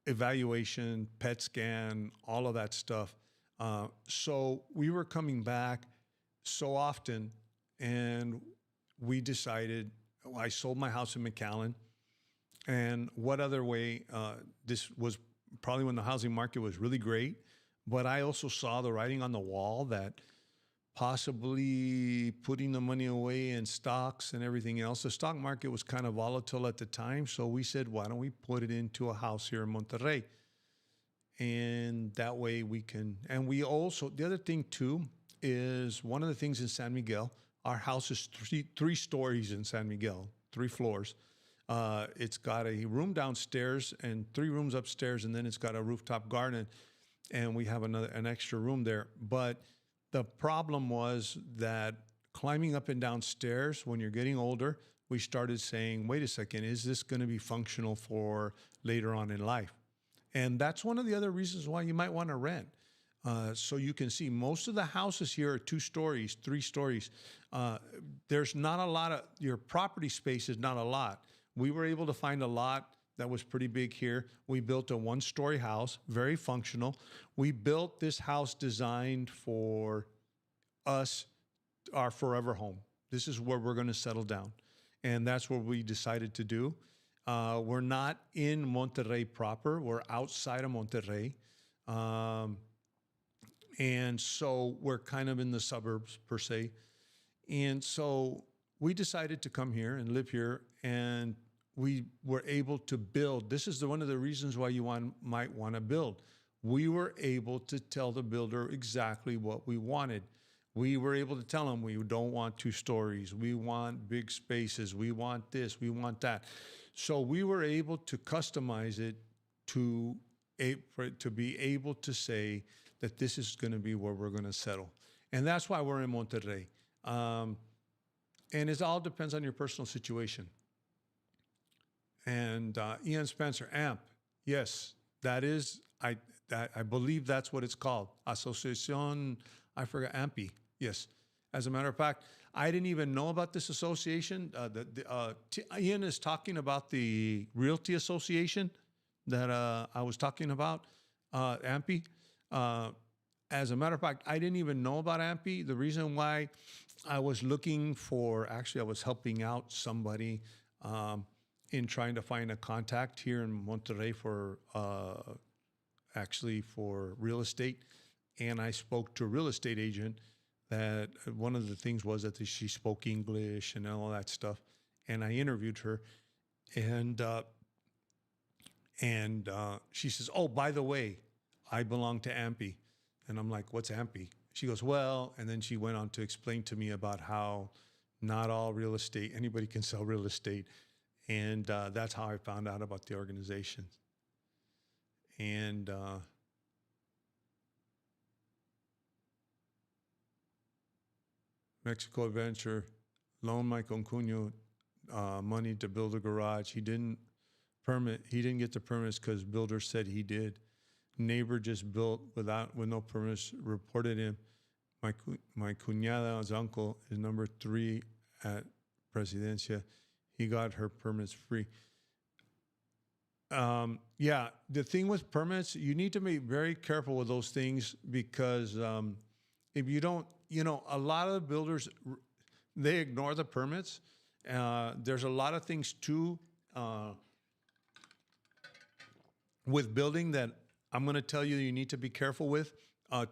evaluation, PET scan, all of that stuff. So we were coming back so often, and we decided, I sold my house in McAllen. And what other way? This was probably when the housing market was really great, but I also saw the writing on the wall that possibly putting the money away in stocks and everything else. The stock market was kind of volatile at the time. So we said, why don't we put it into a house here in Monterrey? And that way we can, and we also, the other thing too, is one of the things in San Miguel, our house is three stories in San Miguel, 3 floors. It's got a room downstairs and 3 rooms upstairs, and then it's got a rooftop garden, and we have an extra room there. But the problem was that climbing up and down stairs, when you're getting older, we started saying, wait a second, is this going to be functional for later on in life? And that's one of the other reasons why you might want to rent. So you can see most of the houses here are 2 stories, 3 stories. There's not a lot of, your property space is not a lot. We were able to find a lot that was pretty big here. We built a 1-story house, very functional. We built this house designed for us, our forever home. This is where we're going to settle down. And that's what we decided to do. We're not in Monterrey proper. We're outside of Monterrey. And so we're kind of in the suburbs per se. And so we decided to come here and live here, and we were able to build. This is one of the reasons why you might want to build. We were able to tell the builder exactly what we wanted. We were able to tell them we don't want 2 stories. We want big spaces. We want this. We want that. So we were able to customize it for it to be able to say that this is going to be where we're going to settle. And that's why we're in Monterrey. And it all depends on your personal situation. And Ian Spencer, AMP, yes, that is, I believe that's what it's called. Asociación, I forgot, AMPI, yes. As a matter of fact, I didn't even know about this association. Ian is talking about the Realty Association that I was talking about, AMPI. As a matter of fact, I didn't even know about AMPI. The reason why I was looking for, actually, I was helping out somebody in trying to find a contact here in Monterrey for actually for real estate. And I spoke to a real estate agent that one of the things was that she spoke English and all that stuff. And I interviewed her, and she says, "Oh, by the way, I belong to AMPI." And I'm like, "What's AMPI?" She goes, "Well," and then she went on to explain to me about how not all real estate, anybody can sell real estate. And that's how I found out about the organization. And Mexico Adventure loaned my concuño money to build a garage. He didn't get the permits because builder said he did. Neighbor just built with no permits, reported him. My cuñada's uncle is number 3 at Presidencia. He got her permits free. Yeah, the thing with permits, you need to be very careful with those things because if you don't, a lot of the builders, they ignore the permits. There's a lot of things too with building that I'm going to tell you need to be careful with.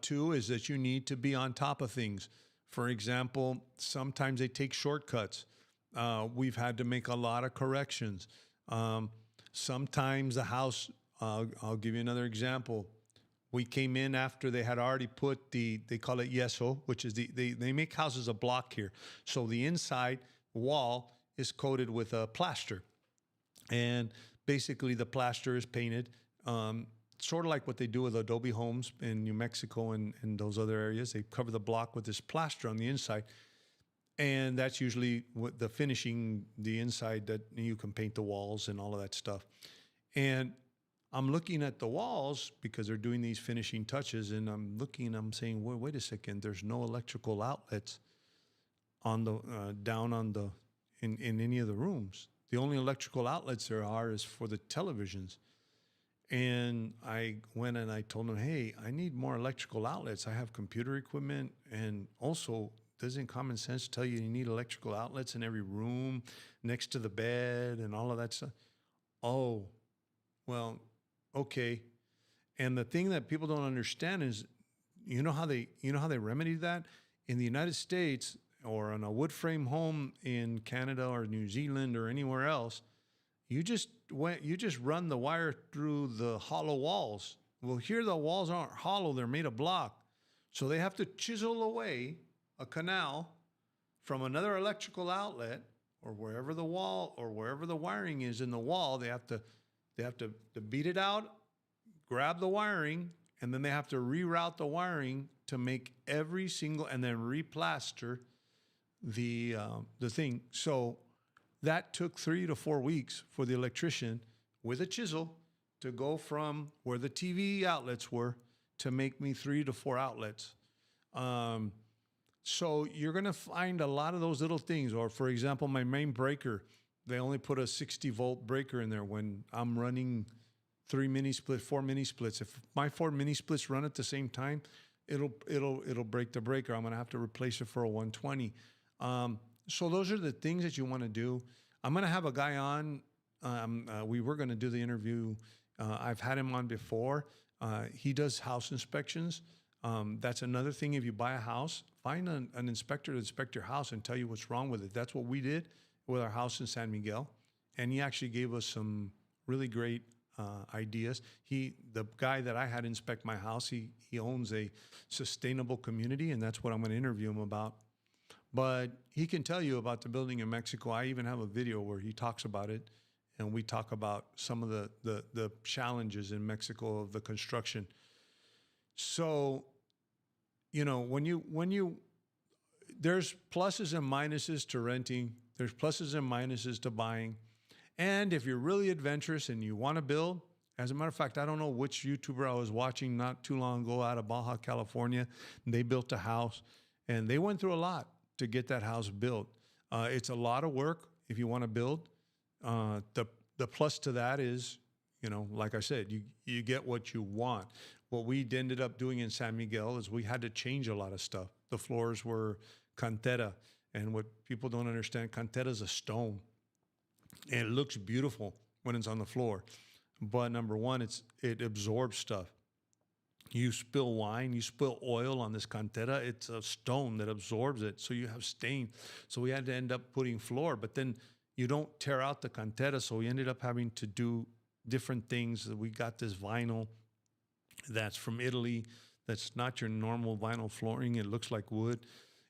Two is that you need to be on top of things. For example, sometimes they take shortcuts. We've had to make a lot of corrections. Sometimes the house, I'll give you another example. We came in after they had already put they call it yeso, which is they make houses a block here. So the inside wall is coated with a plaster. And basically the plaster is painted, sort of like what they do with Adobe homes in New Mexico and those other areas. They cover the block with this plaster on the inside. And that's usually what the finishing, the inside that you can paint the walls and all of that stuff. And I'm looking at the walls because they're doing these finishing touches, and I'm looking and I'm saying, wait a second, there's no electrical outlets on the down on the in any of the rooms. The only electrical outlets there are is for the televisions. And I went and I told them, hey, I need more electrical outlets. I have computer equipment, and also doesn't common sense tell you need electrical outlets in every room next to the bed and all of that stuff? Oh, well, okay. And the thing that people don't understand is, you know how they remedy that? In the United States or on a wood frame home in Canada or New Zealand or anywhere else, you just run the wire through the hollow walls. Well, here the walls aren't hollow, they're made of block. So they have to chisel away a canal from another electrical outlet or wherever the wall or wherever the wiring is in the wall. They have to beat it out, grab the wiring, and then they have to reroute the wiring to make every single, and then replaster the thing. So that took 3 to 4 weeks for the electrician with a chisel to go from where the TV outlets were to make me 3 to 4 outlets. Um, so you're going to find a lot of those little things. Or for example, my main breaker, they only put a 60-volt breaker in there when I'm running 4 mini splits. If my 4 mini splits run at the same time, it'll break the breaker. I'm going to have to replace it for a 120. So those are the things that you want to do. I'm going to have a guy on. We were going to do the interview. I've had him on before. He does house inspections. That's another thing. If you buy a house, find an inspector to inspect your house and tell you what's wrong with it. That's what we did with our house in San Miguel. And he actually gave us some really great ideas. The guy that I had inspect my house, he owns a sustainable community, and that's what I'm going to interview him about. But he can tell you about the building in Mexico. I even have a video where he talks about it, and we talk about some of the challenges in Mexico of the construction. So, there's pluses and minuses to renting. There's pluses and minuses to buying. And if you're really adventurous and you want to build, as a matter of fact, I don't know which YouTuber I was watching not too long ago out of Baja, California. They built a house, and they went through a lot to get that house built. It's a lot of work if you want to build. The plus to that is, like I said, you get what you want. What we ended up doing in San Miguel is we had to change a lot of stuff. The floors were cantera, and what people don't understand, cantera is a stone. And it looks beautiful when it's on the floor. But number one, it absorbs stuff. You spill wine, you spill oil on this cantera, it's a stone that absorbs it. So you have stain. So we had to end up putting floor, but then you don't tear out the cantera. So we ended up having to do different things. We got this vinyl that's from Italy. That's not your normal vinyl flooring. It looks like wood.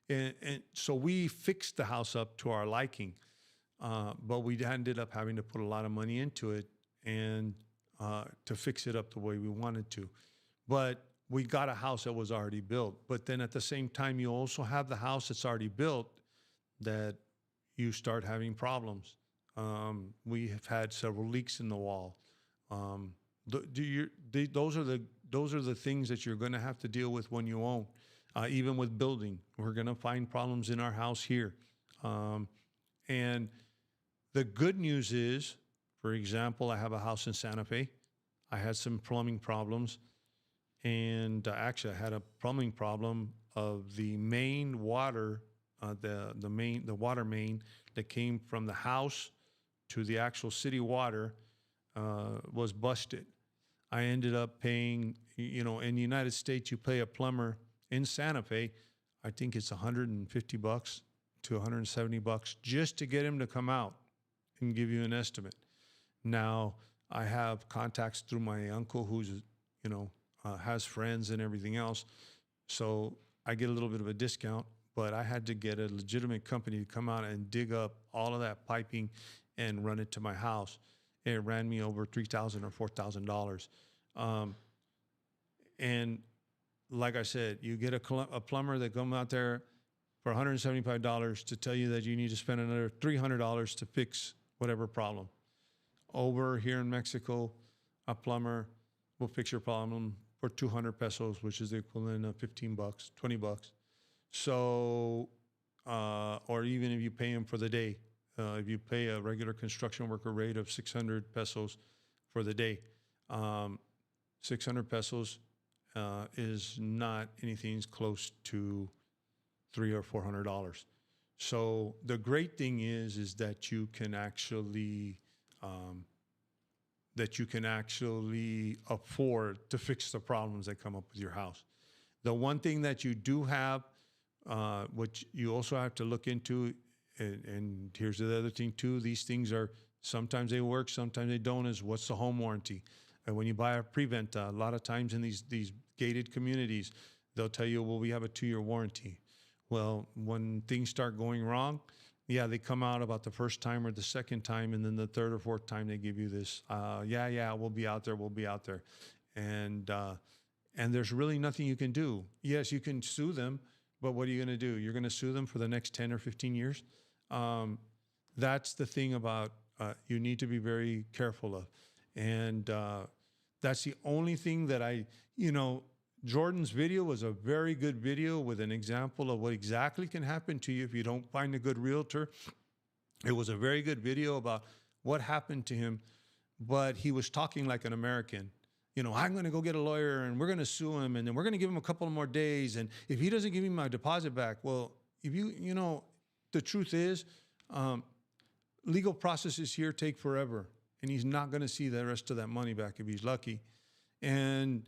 And so we fixed the house up to our liking. But we ended up having to put a lot of money into it and to fix it up the way we wanted to. But we got a house that was already built. But then at the same time, you also have the house that's already built that you start having problems. We have had several leaks in the wall. Those are the things that you're going to have to deal with when you own. Even with building, we're going to find problems in our house here. And the good news is, for example, I have a house in Santa Fe. I had some plumbing problems. And actually, I had a plumbing problem of the main water, the water main that came from the house to the actual city water was busted. I ended up paying, in the United States, you pay a plumber in Santa Fe, I think it's $150 to $170 just to get him to come out and give you an estimate. Now, I have contacts through my uncle who's, has friends and everything else. So I get a little bit of a discount, but I had to get a legitimate company to come out and dig up all of that piping and run it to my house. It ran me over $3,000 or $4,000. And like I said, you get a plumber that comes out there for $175 to tell you that you need to spend another $300 to fix whatever problem. Over here in Mexico, a plumber will fix your problem for 200 pesos, which is the equivalent of $15, $20. So, or even if you pay him for the day, if you pay a regular construction worker rate of 600 pesos for the day, 600 pesos is not anything close to $300 or $400. So the great thing is that you can actually afford to fix the problems that come up with your house. The one thing that you do have, which you also have to look into, and here's the other thing too, these things are, sometimes they work, sometimes they don't, is what's the home warranty? And when you buy a preventa, a lot of times in these gated communities, they'll tell you, well, we have a 2-year warranty. Well, when things start going wrong, yeah, they come out about the first time or the second time, and then the third or fourth time they give you this, we'll be out there. And there's really nothing you can do. Yes, you can sue them, but what are you going to do? You're going to sue them for the next 10 or 15 years? That's the thing about you need to be very careful of. And that's the only thing that Jordan's video was a very good video with an example of what exactly can happen to you if you don't find a good realtor. It was a very good video about what happened to him, but he was talking like an American. You know, I'm going to go get a lawyer and we're going to sue him and then we're going to give him a couple of more days. And if he doesn't give me my deposit back, well, if you know, the truth is, legal processes here take forever and he's not going to see the rest of that money back if he's lucky. And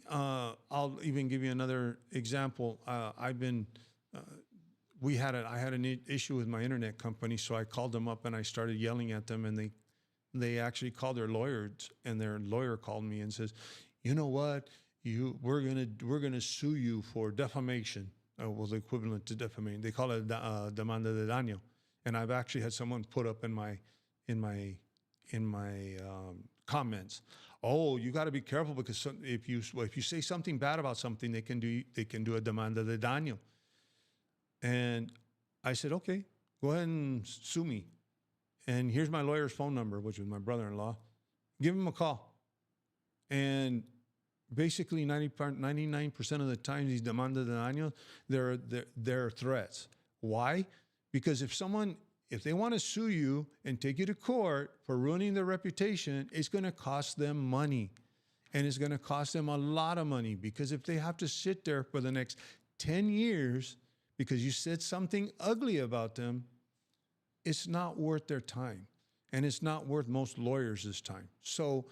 I'll even give you another example. I had an issue with my internet company, so I called them up and I started yelling at them, and they actually called their lawyers, and their lawyer called me and says, "You know what? We're gonna sue you for defamation." Was the equivalent to defamation. They call it demanda de daño, and I've actually had someone put up in my comments. Oh, you got to be careful because if you say something bad about something, they can do a demanda de daño. And I said, okay, go ahead and sue me. And here's my lawyer's phone number, which was my brother-in-law. Give him a call. And basically 99% of the time, these demanda de daño, they're threats. Why? Because if they want to sue you and take you to court for ruining their reputation, it's going to cost them money. And it's going to cost them a lot of money, because if they have to sit there for the next 10 years because you said something ugly about them, it's not worth their time. And it's not worth most lawyers' time. So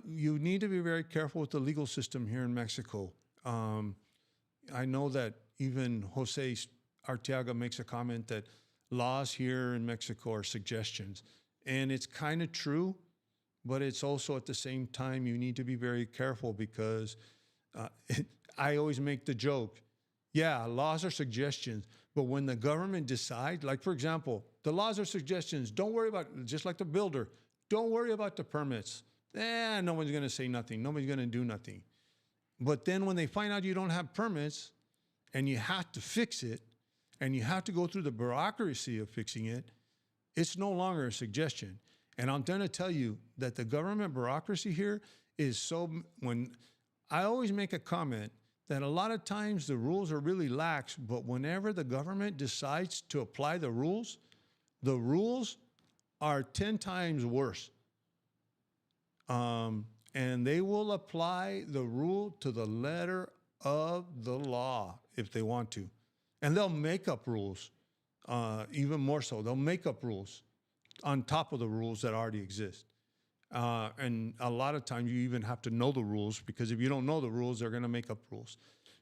you need to be very careful with the legal system here in Mexico. I know that even Jose Arteaga makes a comment that laws here in Mexico are suggestions. And it's kind of true, but it's also at the same time, you need to be very careful because I always make the joke, yeah, laws are suggestions, but when the government decides, like for example, the laws are suggestions, don't worry about, just like the builder, don't worry about the permits. No one's gonna say nothing, nobody's gonna do nothing. But then when they find out you don't have permits and you have to fix it, and you have to go through the bureaucracy of fixing it, it's no longer a suggestion. And I'm going to tell you that the government bureaucracy here is when I always make a comment that a lot of times the rules are really lax, but whenever the government decides to apply the rules are 10 times worse. And they will apply the rule to the letter of the law if they want to. And they'll make up rules, even more so. They'll make up rules on top of the rules that already exist. And a lot of times you even have to know the rules, because if you don't know the rules, they're going to make up rules.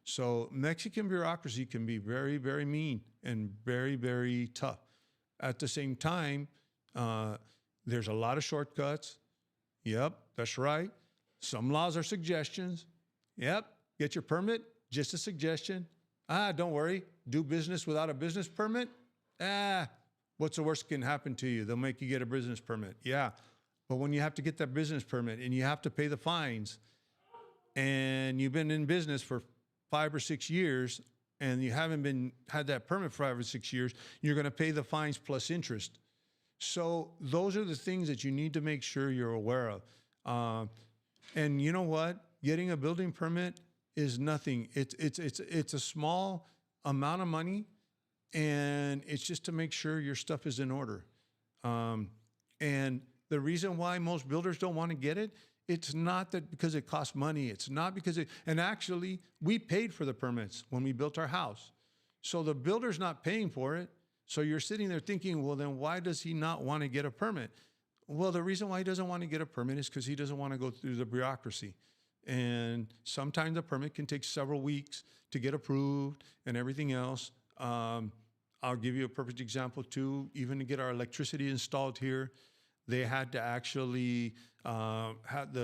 So Mexican bureaucracy can be very, very mean and very, very tough. At the same time, there's a lot of shortcuts. Yep, that's right. Some laws are suggestions. Yep, get your permit, just a suggestion. Don't worry, do business without a business permit? What's the worst that can happen to you? They'll make you get a business permit. Yeah, but when you have to get that business permit and you have to pay the fines, and you've been in business for 5 or 6 years and you haven't had that permit for 5 or 6 years, you're going to pay the fines plus interest. So those are the things that you need to make sure you're aware of. And you know what? Getting a building permit is nothing. It's a small amount of money, and it's just to make sure your stuff is in order. And the reason why most builders don't want to get it, it's not that because it costs money. It's not because and actually we paid for the permits when we built our house. So the builder's not paying for it. So you're sitting there thinking, well, then why does he not want to get a permit? Well, the reason why he doesn't want to get a permit is because he doesn't want to go through the bureaucracy. And sometimes the permit can take several weeks to get approved and everything else. I'll give you a perfect example too. Even to get our electricity installed here, they had to actually the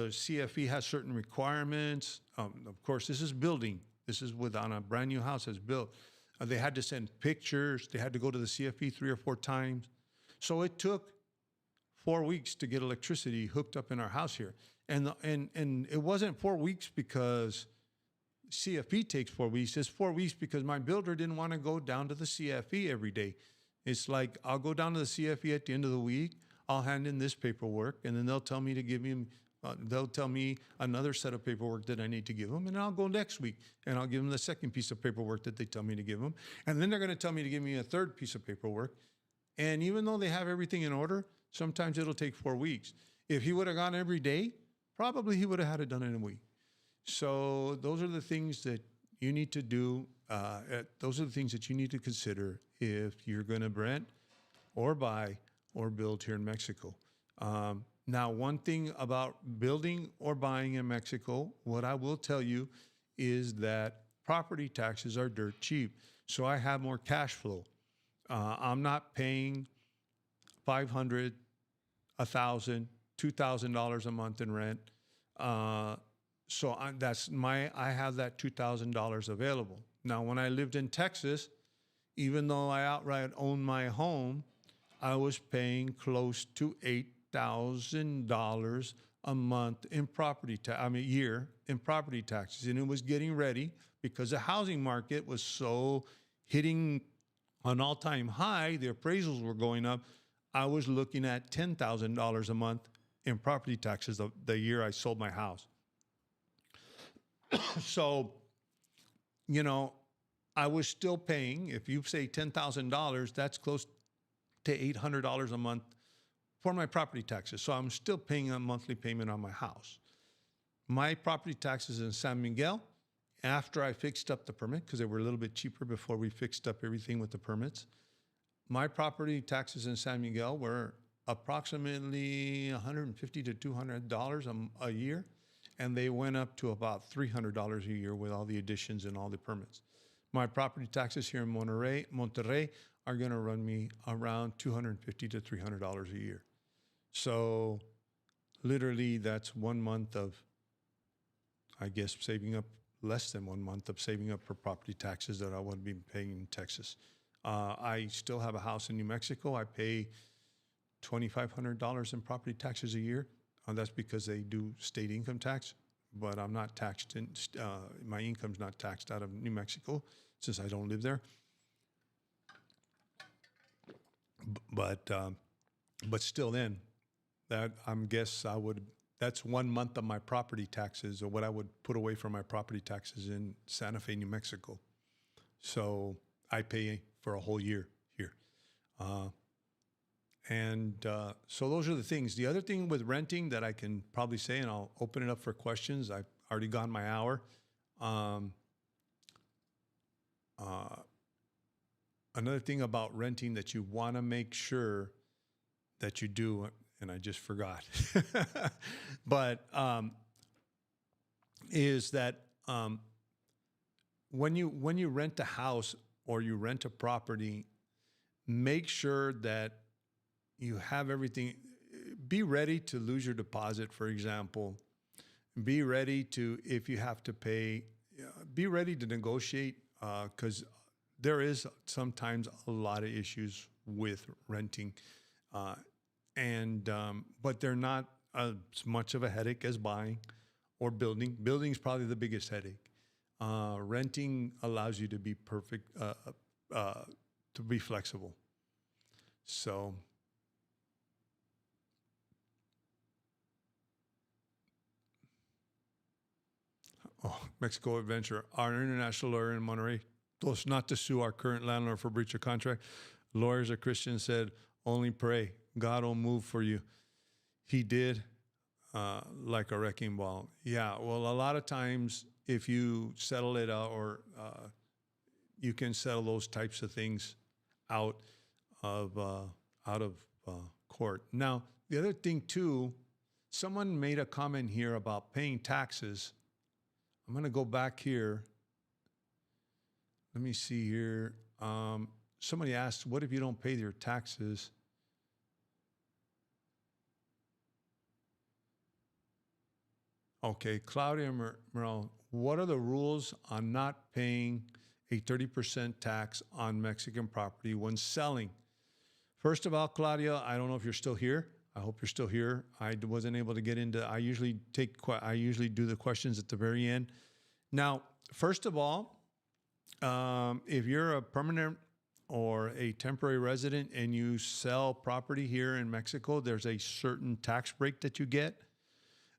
CFE has certain requirements. Of course, this is building. This is on a brand new house that's built. They had to send pictures. They had to go to the CFE 3 or 4 times. So it took 4 weeks to get electricity hooked up in our house here. And it wasn't 4 weeks because CFE takes 4 weeks. It's 4 weeks because my builder didn't want to go down to the CFE every day. It's like, I'll go down to the CFE at the end of the week. I'll hand in this paperwork, and then they'll tell me to give him They'll tell me another set of paperwork that I need to give them, and I'll go next week and I'll give them the second piece of paperwork that they tell me to give them. And then they're going to tell me to give me a third piece of paperwork. And even though they have everything in order, sometimes it'll take 4 weeks. If he would have gone every day, probably he would have had it done in a week. So those are the things that you need to do. Those are the things that you need to consider if you're going to rent or buy or build here in Mexico. Now, one thing about building or buying in Mexico, what I will tell you is that property taxes are dirt cheap. So I have more cash flow. I'm not paying $500, $1,000, $2,000 a month in rent. So I have that $2,000 available. Now, when I lived in Texas, even though I outright owned my home, I was paying close to $8,000 a month in year in property taxes. And it was getting ready because the housing market was so hitting an all-time high, the appraisals were going up. I was looking at $10,000 a month in property taxes the year I sold my house. So, I was still paying, if you say $10,000, that's close to $800 a month for my property taxes. So I'm still paying a monthly payment on my house. My property taxes in San Miguel, after I fixed up the permit, because they were a little bit cheaper before we fixed up everything with the permits, my property taxes in San Miguel were approximately $150 to $200 a year, and they went up to about $300 a year with all the additions and all the permits. My property taxes here in Monterrey are going to run me around $250 to $300 a year. So literally that's 1 month of, I guess, saving up, less than 1 month of saving up for property taxes that I would be paying in Texas. I still have a house in New Mexico. I pay $2,500 in property taxes a year. That's because they do state income tax, but I'm not taxed in, my income's not taxed out of New Mexico since I don't live there. But still then, that's 1 month of my property taxes, or what I would put away for my property taxes in Santa Fe, New Mexico. So I pay for a whole year here. So those are the things. The other thing with renting that I can probably say, and I'll open it up for questions. I've already gone my hour. Another thing about renting that you want to make sure that you do, and I just forgot, but is that when you rent a house or you rent a property, make sure that you have everything. Be ready to lose your deposit, for example. Be ready to, if you have to pay, be ready to negotiate, because there is sometimes a lot of issues with renting, but they're not as much of a headache as buying or building. Building is probably the biggest headache. Renting allows you to be to be flexible. So, Mexico Adventure, our international lawyer in Monterrey told us not to sue our current landlord for breach of contract. Lawyers or Christians said, only pray. God will move for you. He did, like a wrecking ball. Yeah, well, a lot of times if you settle it out, or you can settle those types of things out of court. Now, the other thing too, someone made a comment here about paying taxes. I'm going to go back here. Let me see here. Somebody asked, what if you don't pay your taxes? Okay, Claudia Morel, what are the rules on not paying a 30% tax on Mexican property when selling? First of all, Claudia, I don't know if you're still here. I hope you're still here. I wasn't able to get into, I usually do the questions at the very end. Now, first of all, if you're a permanent or a temporary resident and you sell property here in Mexico, there's a certain tax break that you get.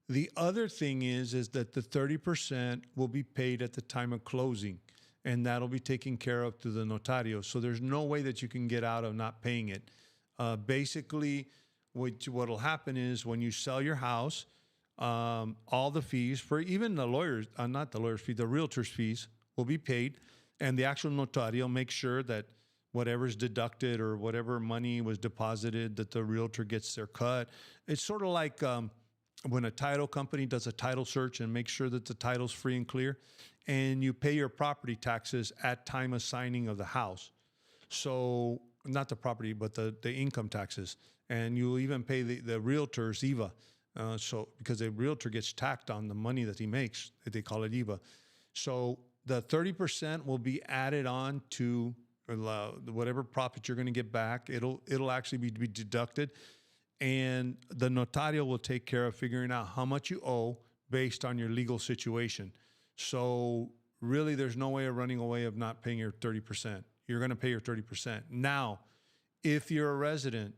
The other thing is that the 30% will be paid at the time of closing, and that'll be taken care of through the notario. So there's no way that you can get out of not paying it. Basically, what'll happen is when you sell your house, all the fees for even the lawyers, not the lawyer's fee, the realtor's fees will be paid, and the actual notario makes sure that whatever's deducted or whatever money was deposited, that the realtor gets their cut. It's sort of like when a title company does a title search and makes sure that the title's free and clear, and you pay your property taxes at time of signing of the house. So not the property, but the income taxes. And you'll even pay the realtor's EVA. So because the realtor gets taxed on the money that he makes, they call it EVA. So the 30% will be added on to whatever profit you're going to get back. It'll actually be deducted, and the notario will take care of figuring out how much you owe based on your legal situation. So really, there's no way of running away of not paying your 30%. You're going to pay your 30%. Now, if you're a resident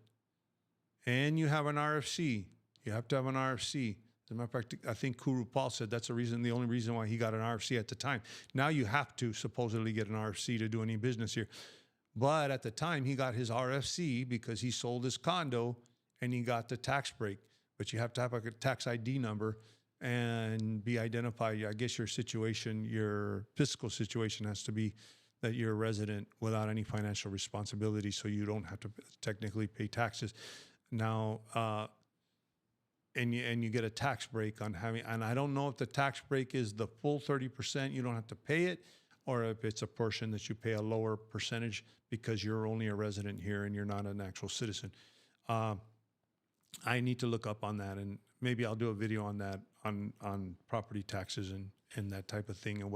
and you have an RFC, you have to have an RFC. As a matter of fact, I think Kuru Paul said that's the only reason why he got an RFC at the time. Now you have to supposedly get an RFC to do any business here. But at the time, he got his RFC because he sold his condo and he got the tax break. But you have to have a tax ID number and be identified. I guess your situation, your fiscal situation has to be that you're a resident without any financial responsibility, so you don't have to technically pay taxes. Now, and you get a tax break on having, and I don't know if the tax break is the full 30%, you don't have to pay it, or if it's a portion that you pay a lower percentage because you're only a resident here and you're not an actual citizen. I need to look up on that, and maybe I'll do a video on that, on property taxes and that type of thing, and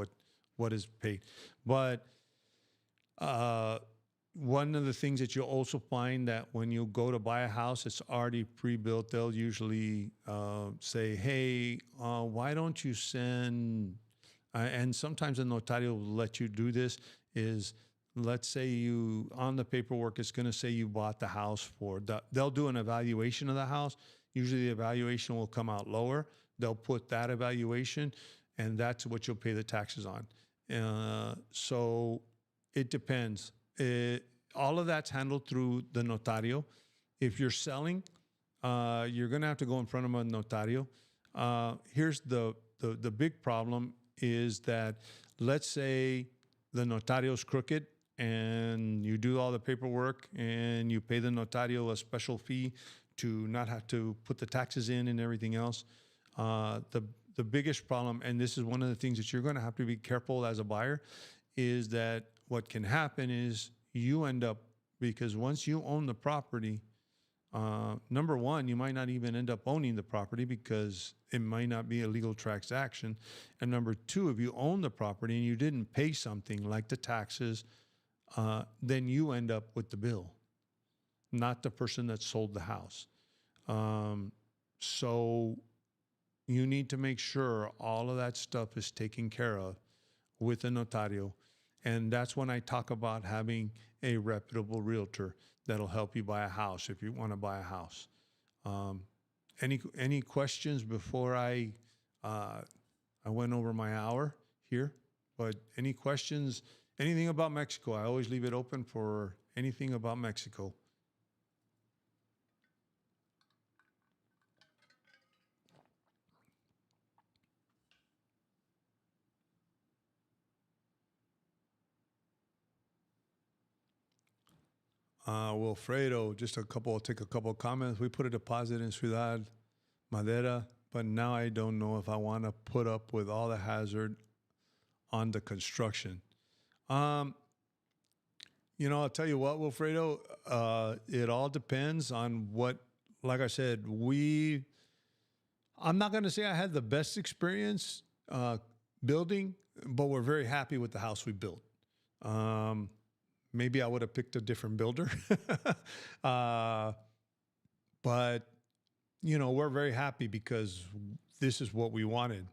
what is paid. But one of the things that you'll also find that when you go to buy a house, it's already pre-built. They'll usually say, hey, why don't you send, and sometimes the notario will let you do this, is let's say you, on the paperwork, it's going to say you bought the house they'll do an evaluation of the house. Usually the evaluation will come out lower. They'll put that evaluation, and that's what you'll pay the taxes on. So it depends. All of that's handled through the notario. If you're selling, you're going to have to go in front of a notario. Here's the big problem is that, let's say the notario's crooked and you do all the paperwork and you pay the notario a special fee to not have to put the taxes in and everything else. The biggest problem, and this is one of the things that you're going to have to be careful as a buyer, is that what can happen is you end up, because once you own the property, number one, you might not even end up owning the property because it might not be a legal transaction. And number two, if you own the property and you didn't pay something like the taxes, then you end up with the bill, not the person that sold the house. So you need to make sure all of that stuff is taken care of with a notario. And that's when I talk about having a reputable realtor that'll help you buy a house if you want to buy a house. Any questions before I went over my hour here? But any questions, anything about Mexico? I always leave it open for anything about Mexico. Wilfredo, take a couple of comments. We put a deposit in Ciudad Madera, but now I don't know if I want to put up with all the hazard on the construction. I'll tell you what, Wilfredo, it all depends on what, like I said, I'm not going to say I had the best experience building, but we're very happy with the house we built. Maybe I would have picked a different builder. But, we're very happy because this is what we wanted.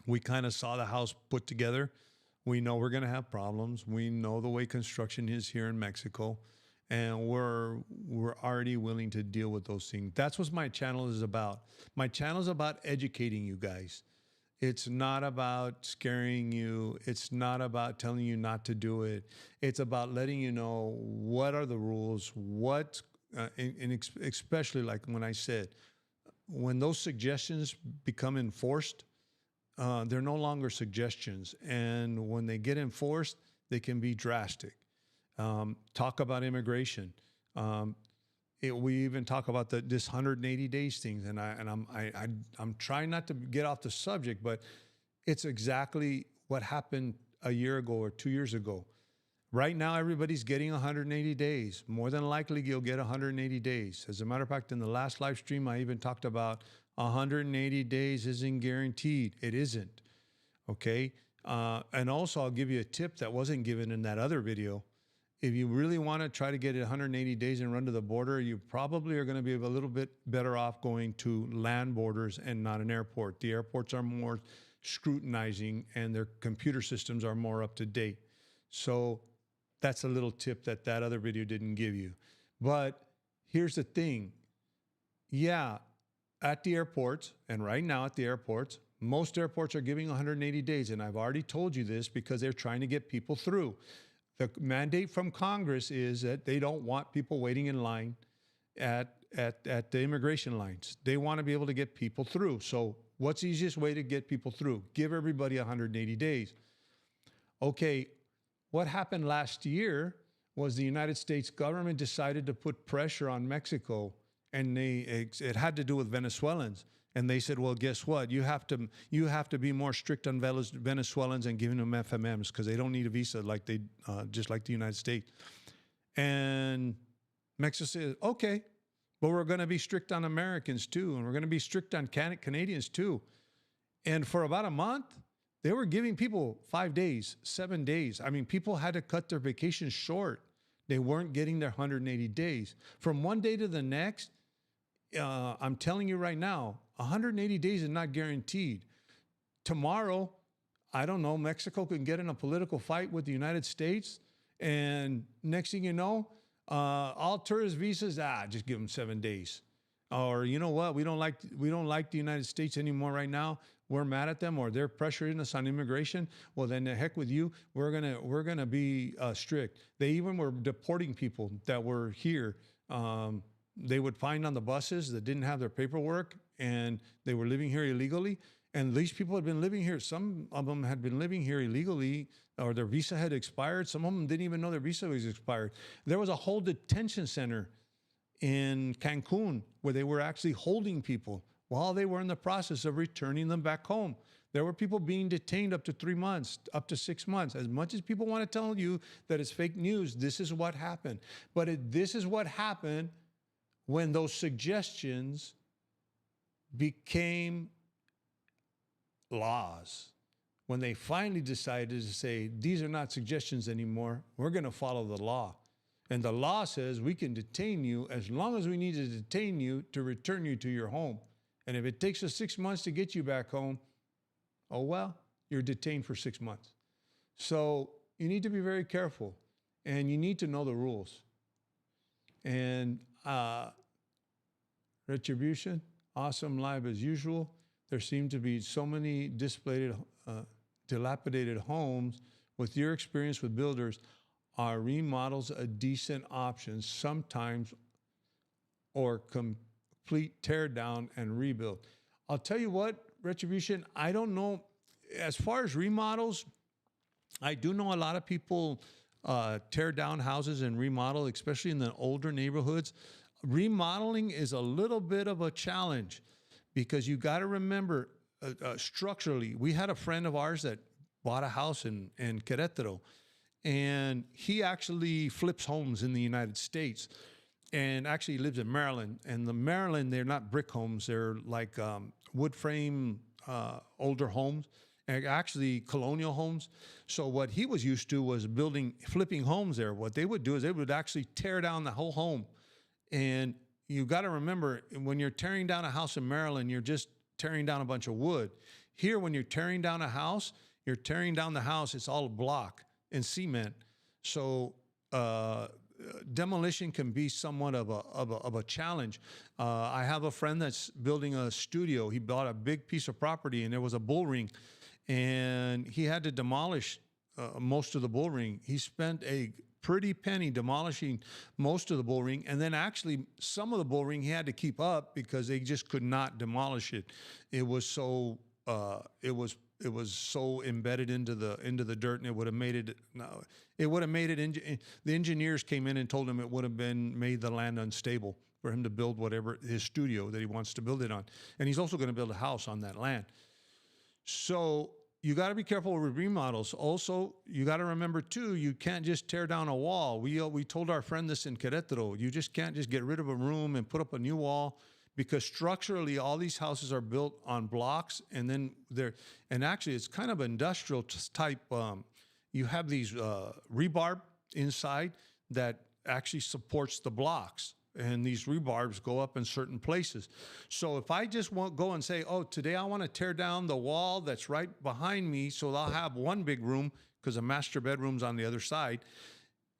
We kind of saw the house put together. We know we're going to have problems. We know the way construction is here in Mexico. And our already willing to deal with those things. That's what my channel is about. My channel is about educating you guys. It's not about scaring you. It's not about telling you not to do it. It's about letting you know what are the rules, especially like when I said, when those suggestions become enforced, they're no longer suggestions. And when they get enforced, they can be drastic. Talk about immigration. We even talk about this 180 days things, and I'm trying not to get off the subject, but it's exactly what happened a year ago or 2 years ago. Right now, everybody's getting 180 days. More than likely, you'll get 180 days. As a matter of fact, in the last live stream, I even talked about 180 days isn't guaranteed. It isn't. Okay. And also, I'll give you a tip that wasn't given in that other video. If you really want to try to get it 180 days and run to the border, you probably are going to be a little bit better off going to land borders and not an airport. The airports are more scrutinizing and their computer systems are more up to date. So that's a little tip that other video didn't give you. But here's the thing. Yeah, at the airports, and right now at the airports, most airports are giving 180 days. And I've already told you this because they're trying to get people through. The mandate from Congress is that they don't want people waiting in line at the immigration lines. They want to be able to get people through. So what's the easiest way to get people through? Give everybody 180 days. Okay, what happened last year was the United States government decided to put pressure on Mexico, and it had to do with Venezuelans. And they said, well, guess what? You have to be more strict on Venezuelans and giving them FMMs because they don't need a visa like just like the United States. And Mexico said, okay, but we're going to be strict on Americans too, and we're going to be strict on Canadians too. And for about a month, they were giving people 5 days, 7 days. I mean, people had to cut their vacations short. They weren't getting their 180 days. From one day to the next, I'm telling you right now, 180 days is not guaranteed. Tomorrow, I don't know, Mexico can get in a political fight with the United States, and next thing you know, all tourist visas, just give them 7 days. Or you know what, we don't like the United States anymore right now. We're mad at them, or they're pressuring us on immigration. Well, then the heck with you. We're gonna be strict. They even were deporting people that were here. They would find on the buses that didn't have their paperwork and they were living here illegally. And these people had been living here. Some of them had been living here illegally, or their visa had expired. Some of them didn't even know their visa was expired. There was a whole detention center in Cancun where they were actually holding people while they were in the process of returning them back home. There were people being detained up to 3 months, up to 6 months. As much as people want to tell you that it's fake news, this is what happened. But this is what happened when those suggestions became laws. When they finally decided to say, these are not suggestions anymore, we're going to follow the law. And the law says we can detain you as long as we need to detain you to return you to your home. And if it takes us 6 months to get you back home, oh well, you're detained for 6 months. So you need to be very careful, and you need to know the rules. And retribution, awesome live as usual. There seem to be so many dilapidated homes. With your experience with builders, are remodels a decent option sometimes, or complete tear down and rebuild? I'll tell you what, retribution, I don't know. As far as remodels, I do know a lot of people tear down houses and remodel, especially in the older neighborhoods. Remodeling is a little bit of a challenge because you got to remember structurally. We had a friend of ours that bought a house in Querétaro, and he actually flips homes in the United States and actually lives in Maryland. And the Maryland, they're not brick homes. They're like wood frame, older homes, and actually colonial homes. So what he was used to was flipping homes there. What they would do is they would actually tear down the whole home. And you got to remember, when you're tearing down a house in Maryland, you're just tearing down a bunch of wood. Here, when you're tearing down a house, you're tearing down the house, it's all block and cement. So demolition can be somewhat of a challenge. I have a friend that's building a studio. He bought a big piece of property, and there was a bull ring, and he had to demolish most of the bull ring. He spent a pretty penny demolishing most of the bull ring, and then actually some of the bull ring he had to keep up because they just could not demolish it. It was so it was so embedded into the dirt, and it would have made it. No, it would have made it. The engineers came in and told him it would have made the land unstable for him to build whatever his studio that he wants to build it on, and he's also going to build a house on that land. So you got to be careful with remodels. Also, you got to remember too, you can't just tear down a wall. We told our friend this in Querétaro. You just can't just get rid of a room and put up a new wall, because structurally all these houses are built on blocks, and then actually it's kind of industrial type. You have these rebarb inside that actually supports the blocks, and these rebarbs go up in certain places. So if I just go and say, oh, today I want to tear down the wall that's right behind me, so I'll have one big room because a master bedroom's on the other side.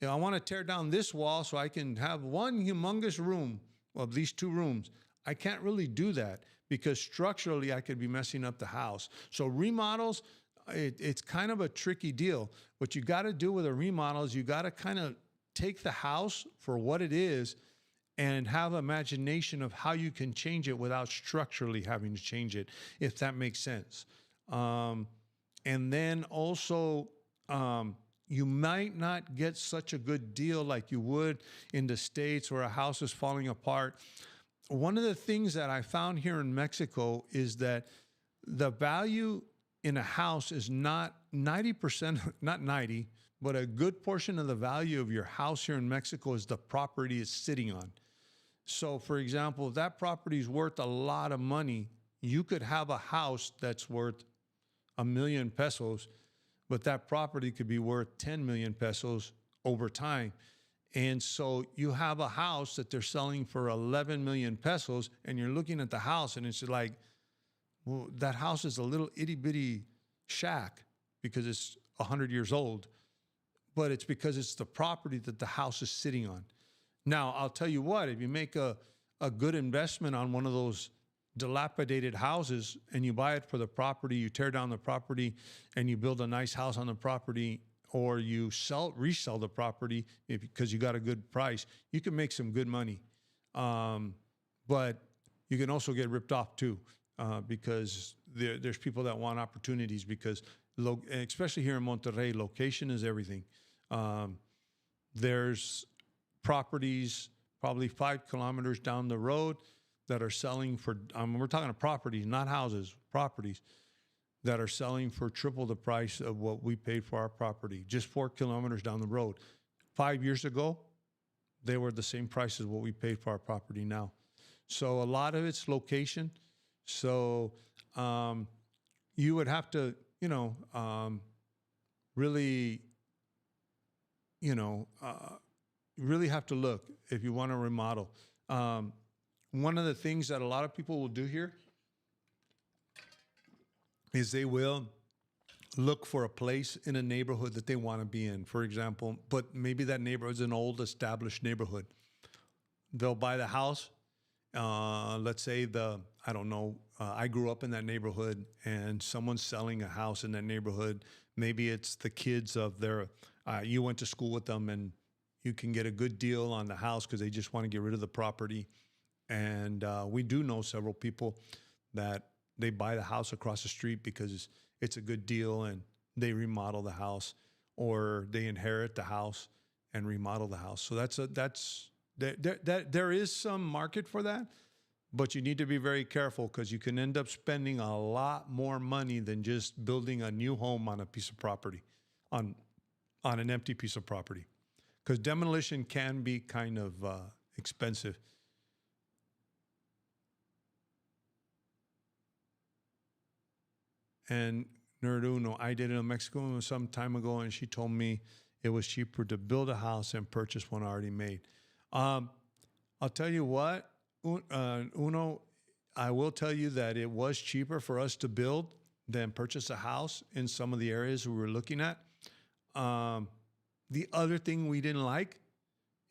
I want to tear down this wall so I can have one humongous room of these two rooms. I can't really do that because structurally I could be messing up the house. So remodels, it's kind of a tricky deal. What you got to do with a remodel is you got to kind of take the house for what it is and have imagination of how you can change it without structurally having to change it, if that makes sense. And then also, you might not get such a good deal like you would in the States where a house is falling apart. One of the things that I found here in Mexico is that the value in a house is not 90%, not 90, but a good portion of the value of your house here in Mexico is the property it's sitting on. So, for example, if that property is worth a lot of money, you could have a house that's worth 1,000,000 pesos, but that property could be worth 10 million pesos over time. And so you have a house that they're selling for 11 million pesos, and you're looking at the house, and it's like, well, that house is a little itty bitty shack because it's 100 years old, but it's because it's the property that the house is sitting on. Now, I'll tell you what, if you make a good investment on one of those dilapidated houses and you buy it for the property, you tear down the property and you build a nice house on the property, or you resell the property because you got a good price, you can make some good money. But you can also get ripped off too, because there's people that want opportunities because, especially here in Monterrey, location is everything. There's properties probably 5 kilometers down the road that are selling for, we're talking of properties, not houses, properties that are selling for triple the price of what we paid for our property, just 4 kilometers down the road. 5 years ago, they were the same price as what we paid for our property now. So a lot of it's location. So you would have to, really, really have to look if you want to remodel. One of the things that a lot of people will do here is they will look for a place in a neighborhood that they want to be in, for example, but maybe that neighborhood is an old established neighborhood. They'll buy the house. Let's say I grew up in that neighborhood and someone's selling a house in that neighborhood. Maybe it's the kids of you went to school with them and you can get a good deal on the house because they just want to get rid of the property. And we do know several people that they buy the house across the street because it's a good deal and they remodel the house, or they inherit the house and remodel the house. So there is some market for that, but you need to be very careful because you can end up spending a lot more money than just building a new home on a piece of property, on an empty piece of property, because demolition can be kind of expensive. And Nerduno, I did it in Mexico some time ago, and she told me it was cheaper to build a house and purchase one already made. I'll tell you what, Uno, I will tell you that it was cheaper for us to build than purchase a house in some of the areas we were looking at. The other thing we didn't like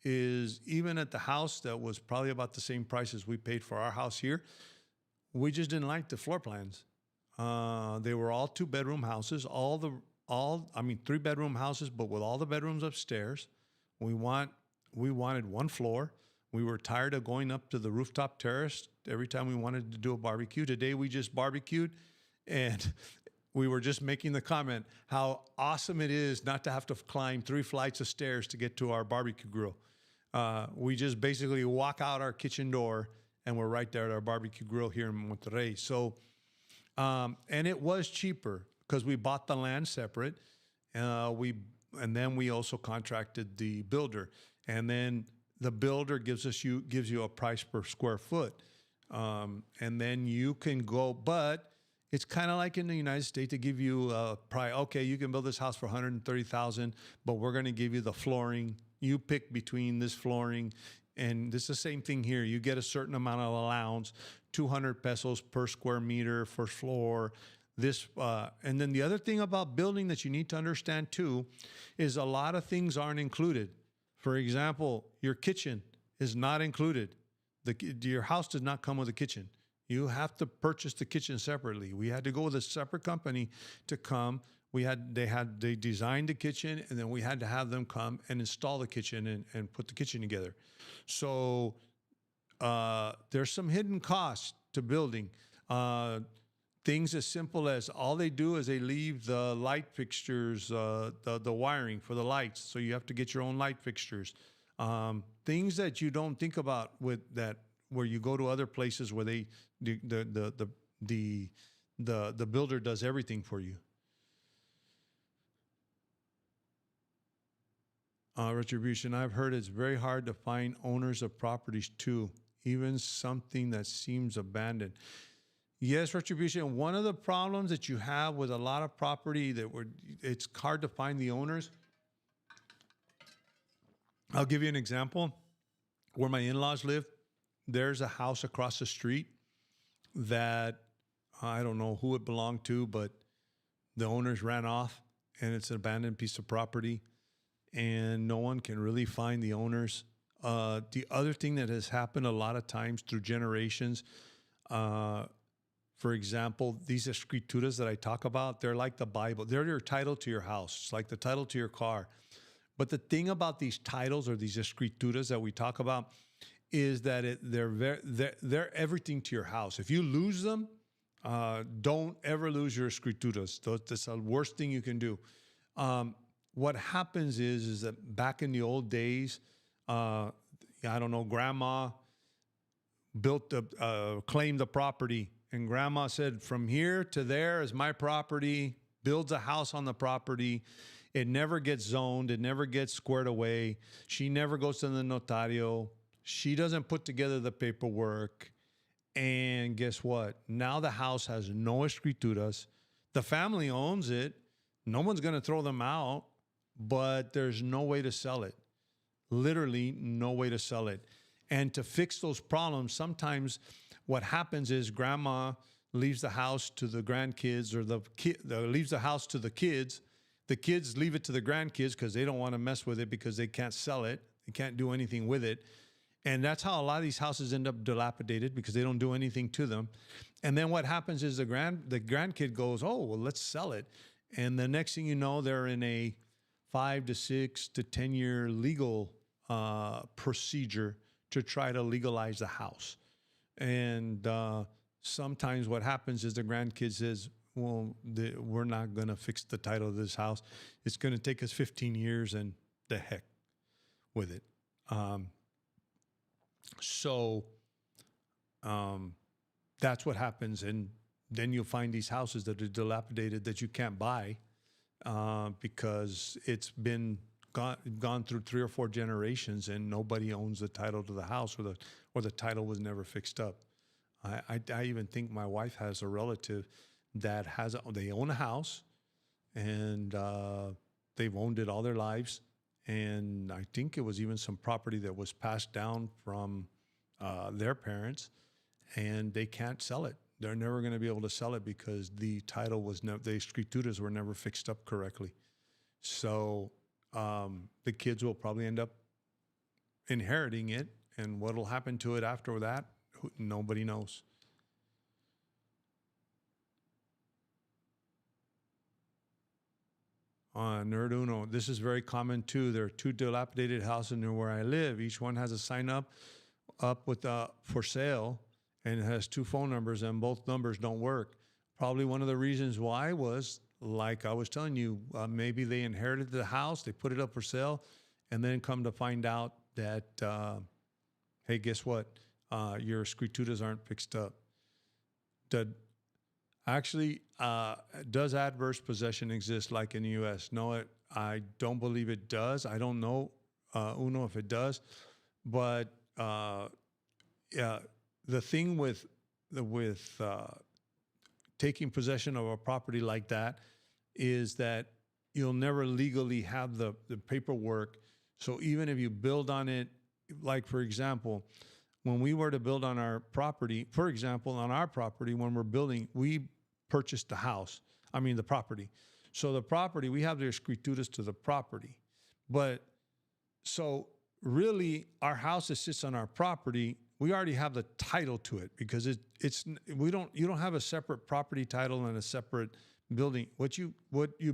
is even at the house that was probably about the same price as we paid for our house here, we just didn't like the floor plans. They were all 2-bedroom houses, I mean 3-bedroom houses, but with all the bedrooms upstairs. We wanted one floor. We were tired of going up to the rooftop terrace every time we wanted to do a barbecue. Today we just barbecued, and we were just making the comment how awesome it is not to have to climb 3 flights of stairs to get to our barbecue grill. We just basically walk out our kitchen door and we're right there at our barbecue grill here in Monterrey. So, and it was cheaper because we bought the land separate. And then we also contracted the builder, and then the builder gives you a price per square foot. And then you can go, but it's kind of like in the United States, to give you a price. Okay, you can build this house for $130,000, but we're going to give you the flooring. You pick between this flooring, and this is the same thing here. You get a certain amount of allowance, 200 pesos per square meter, first floor. And then the other thing about building that you need to understand too is a lot of things aren't included. For example, your kitchen is not included. Your house does not come with a kitchen. You have to purchase the kitchen separately. We had to go with a separate company to come. They designed the kitchen, and then we had to have them come and install the kitchen and put the kitchen together. So there's some hidden costs to building. Things as simple as all they do is they leave the light fixtures, the wiring for the lights. So you have to get your own light fixtures. Things that you don't think about where you go to other places where the builder does everything for you. Retribution. I've heard it's very hard to find owners of properties too, even something that seems abandoned. Yes, Retribution. One of the problems that you have with a lot of property it's hard to find the owners. I'll give you an example. Where my in-laws live, there's a house across the street that I don't know who it belonged to, but the owners ran off, and it's an abandoned piece of property, and no one can really find the owners. The other thing that has happened a lot of times through generations, for example, these escrituras that I talk about, they're like the Bible. They're your title to your house. It's like the title to your car. But the thing about these titles or these escrituras that we talk about is that they're everything to your house. If you lose them, don't ever lose your escrituras. That's the worst thing you can do. What happens is that back in the old days, I don't know, grandma claimed the property. And grandma said, from here to there is my property, builds a house on the property. It never gets zoned. It never gets squared away. She never goes to the notario. She doesn't put together the paperwork. And guess what? Now the house has no escrituras. The family owns it. No one's going to throw them out, but there's no way to sell it. Literally no way to sell it. And to fix those problems, sometimes what happens is grandma leaves the house to the grandkids, or leaves the house to the kids. The kids leave it to the grandkids because they don't want to mess with it because they can't sell it. They can't do anything with it. And that's how a lot of these houses end up dilapidated, because they don't do anything to them. And then what happens is the grandkid goes, oh, well, let's sell it. And the next thing you know, they're in a 5 to 6 to 10 year legal procedure to try to legalize the house. And sometimes what happens is the grandkid says, well, we're not going to fix the title of this house. It's going to take us 15 years, and the heck with it. So that's what happens. And then you'll find these houses that are dilapidated that you can't buy because it's been gone through 3 or 4 generations, and nobody owns the title to the house, or the title was never fixed up. I even think my wife has a relative that they own a house, and they've owned it all their lives. And I think it was even some property that was passed down from their parents, and they can't sell it. They're never going to be able to sell it because the title the escrituras were never fixed up correctly. So the kids will probably end up inheriting it, and what'll happen to it after that, nobody knows. Nerd Uno, this is very common too. There are two dilapidated houses near where I live. Each one has a sign up with for sale, and it has two phone numbers, and both numbers don't work. Probably one of the reasons why was, like I was telling you, maybe they inherited the house, they put it up for sale, and then come to find out that, hey, guess what? Your escrituras aren't fixed up. Actually, does adverse possession exist like in the U.S.? No, I don't believe it does. I don't know, Uno, if it does. But yeah, the thing with taking possession of a property like that is that you'll never legally have the paperwork. So even if you build on it, like for example, when we were to build on our property, for example, on our property, when we're building, we purchased the property. So the property, we have the escrituras to the property. But so really our house that sits on our property, we already have the title to it because you don't have a separate property title and a separate building. What you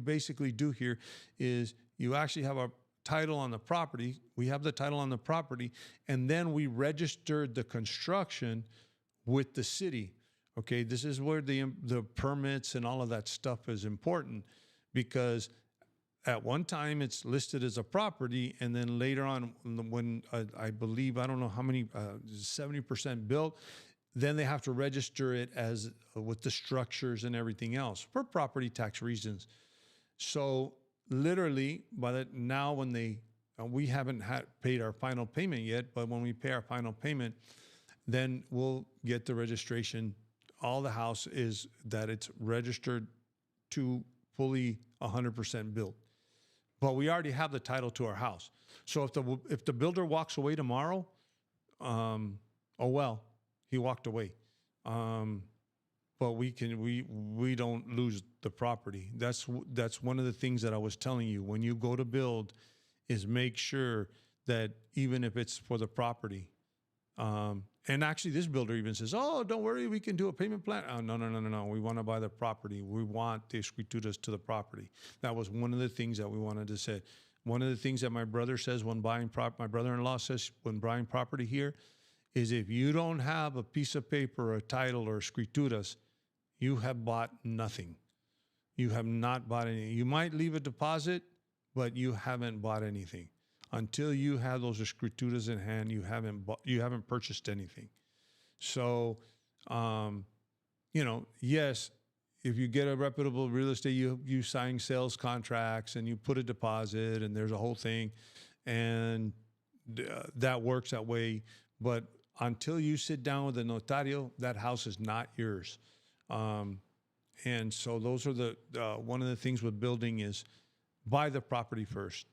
basically do here is you actually have a title on the property. We have the title on the property, and then we registered the construction with the city. Okay, this is where the permits and all of that stuff is important, because at one time it's listed as a property, and then later on, when I believe, I don't know how many, 70% built, then they have to register it as with the structures and everything else for property tax reasons. So literally, now when we haven't paid our final payment yet, but when we pay our final payment, then we'll get the registration. All the house is that it's registered to fully 100% built. But we already have the title to our house. So if the builder walks away tomorrow, oh well, he walked away. But we don't lose the property. That's one of the things that I was telling you. When you go to build, is make sure that even if it's for the property, and actually this builder even says, "Oh, don't worry, we can do a payment plan." Oh, no. We want to buy the property. We want the escrituras to the property. That was one of the things that we wanted to say. One of the things that my brother says when buying my brother-in-law says when buying property here is, if you don't have a piece of paper, a title, or escrituras, you have bought nothing. You have not bought anything. You might leave a deposit, but you haven't bought anything. Until you have those escrituras in hand, you haven't purchased anything. So, yes, if you get a reputable real estate, you sign sales contracts and you put a deposit, and there's a whole thing, and that works that way. But until you sit down with a notario, that house is not yours. And so those are one of the things with building is buy the property first.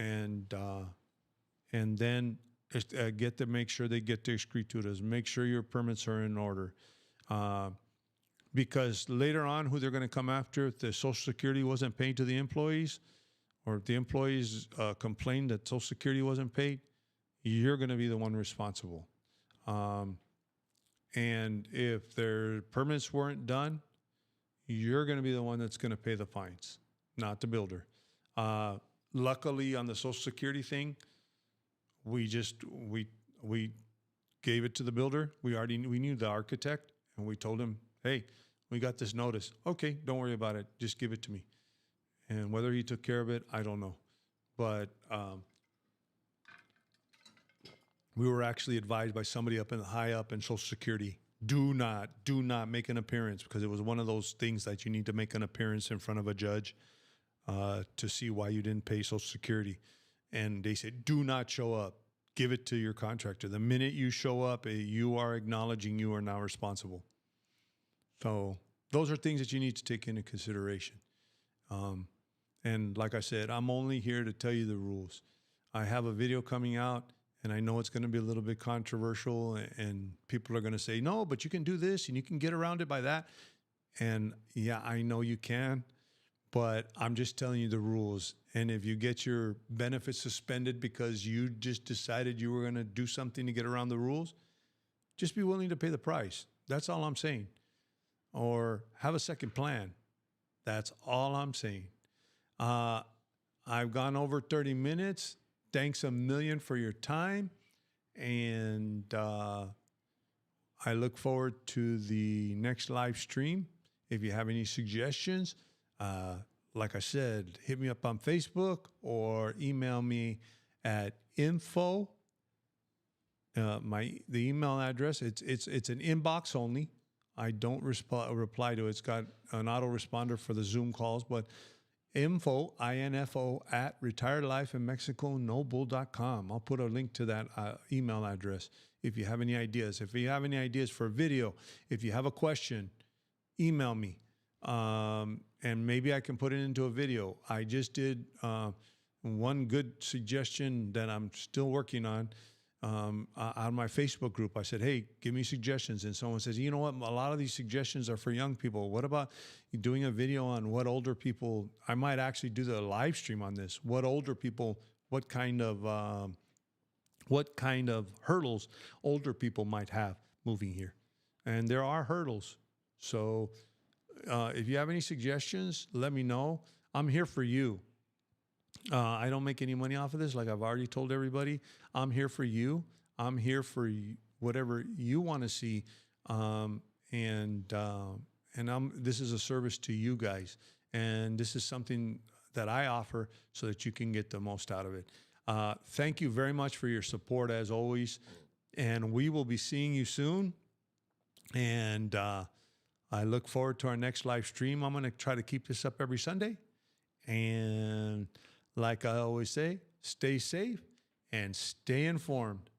And then make sure they get the escrituras, make sure your permits are in order. Because later on, who they're going to come after, if the Social Security wasn't paid to the employees, or if the employees complained that Social Security wasn't paid, you're going to be the one responsible. And if their permits weren't done, you're going to be the one that's going to pay the fines, not the builder. Luckily, on the Social Security thing, we gave it to the builder. We knew the architect, and we told him, "Hey, we got this notice. Okay, don't worry about it. Just give it to me." And whether he took care of it, I don't know. But we were actually advised by somebody high up in Social Security, do not make an appearance, because it was one of those things that you need to make an appearance in front of a judge to see why you didn't pay Social Security. And they said, do not show up. Give it to your contractor. The minute you show up, you are acknowledging you are now responsible. So those are things that you need to take into consideration. And like I said, I'm only here to tell you the rules. I have a video coming out, and I know it's going to be a little bit controversial, and people are going to say, no, but you can do this and you can get around it by that. And yeah, I know you can, but I'm just telling you the rules. And if you get your benefits suspended because you just decided you were going to do something to get around the rules, just be willing to pay the price. That's all I'm saying. Or have a second plan. That's all I'm saying. I've gone over 30 minutes. Thanks a million for your time. And I look forward to the next live stream. If you have any suggestions, like I said, hit me up on Facebook or email me at info. The email address, it's an inbox only. I don't reply to it. It's got an autoresponder for the Zoom calls, but info, I-N-F-O, at retiredlifeinmexiconobull.com. I'll put a link to that email address if you have any ideas. If you have any ideas for a video, if you have a question, email me. And maybe I can put it into a video. I just did one good suggestion that I'm still working on my Facebook group. I said, hey, give me suggestions. And someone says, you know what? A lot of these suggestions are for young people. What about doing a video on what older people, I might actually do the live stream on this. What older people, what kind of hurdles older people might have moving here. And there are hurdles. So if you have any suggestions, let me know. I'm here for you. I don't make any money off of this. Like I've already told everybody, I'm here for you. I'm here for whatever you want to see. This is a service to you guys. And this is something that I offer so that you can get the most out of it. Thank you very much for your support as always. And we will be seeing you soon. And I look forward to our next live stream. I'm going to try to keep this up every Sunday. And like I always say, stay safe and stay informed.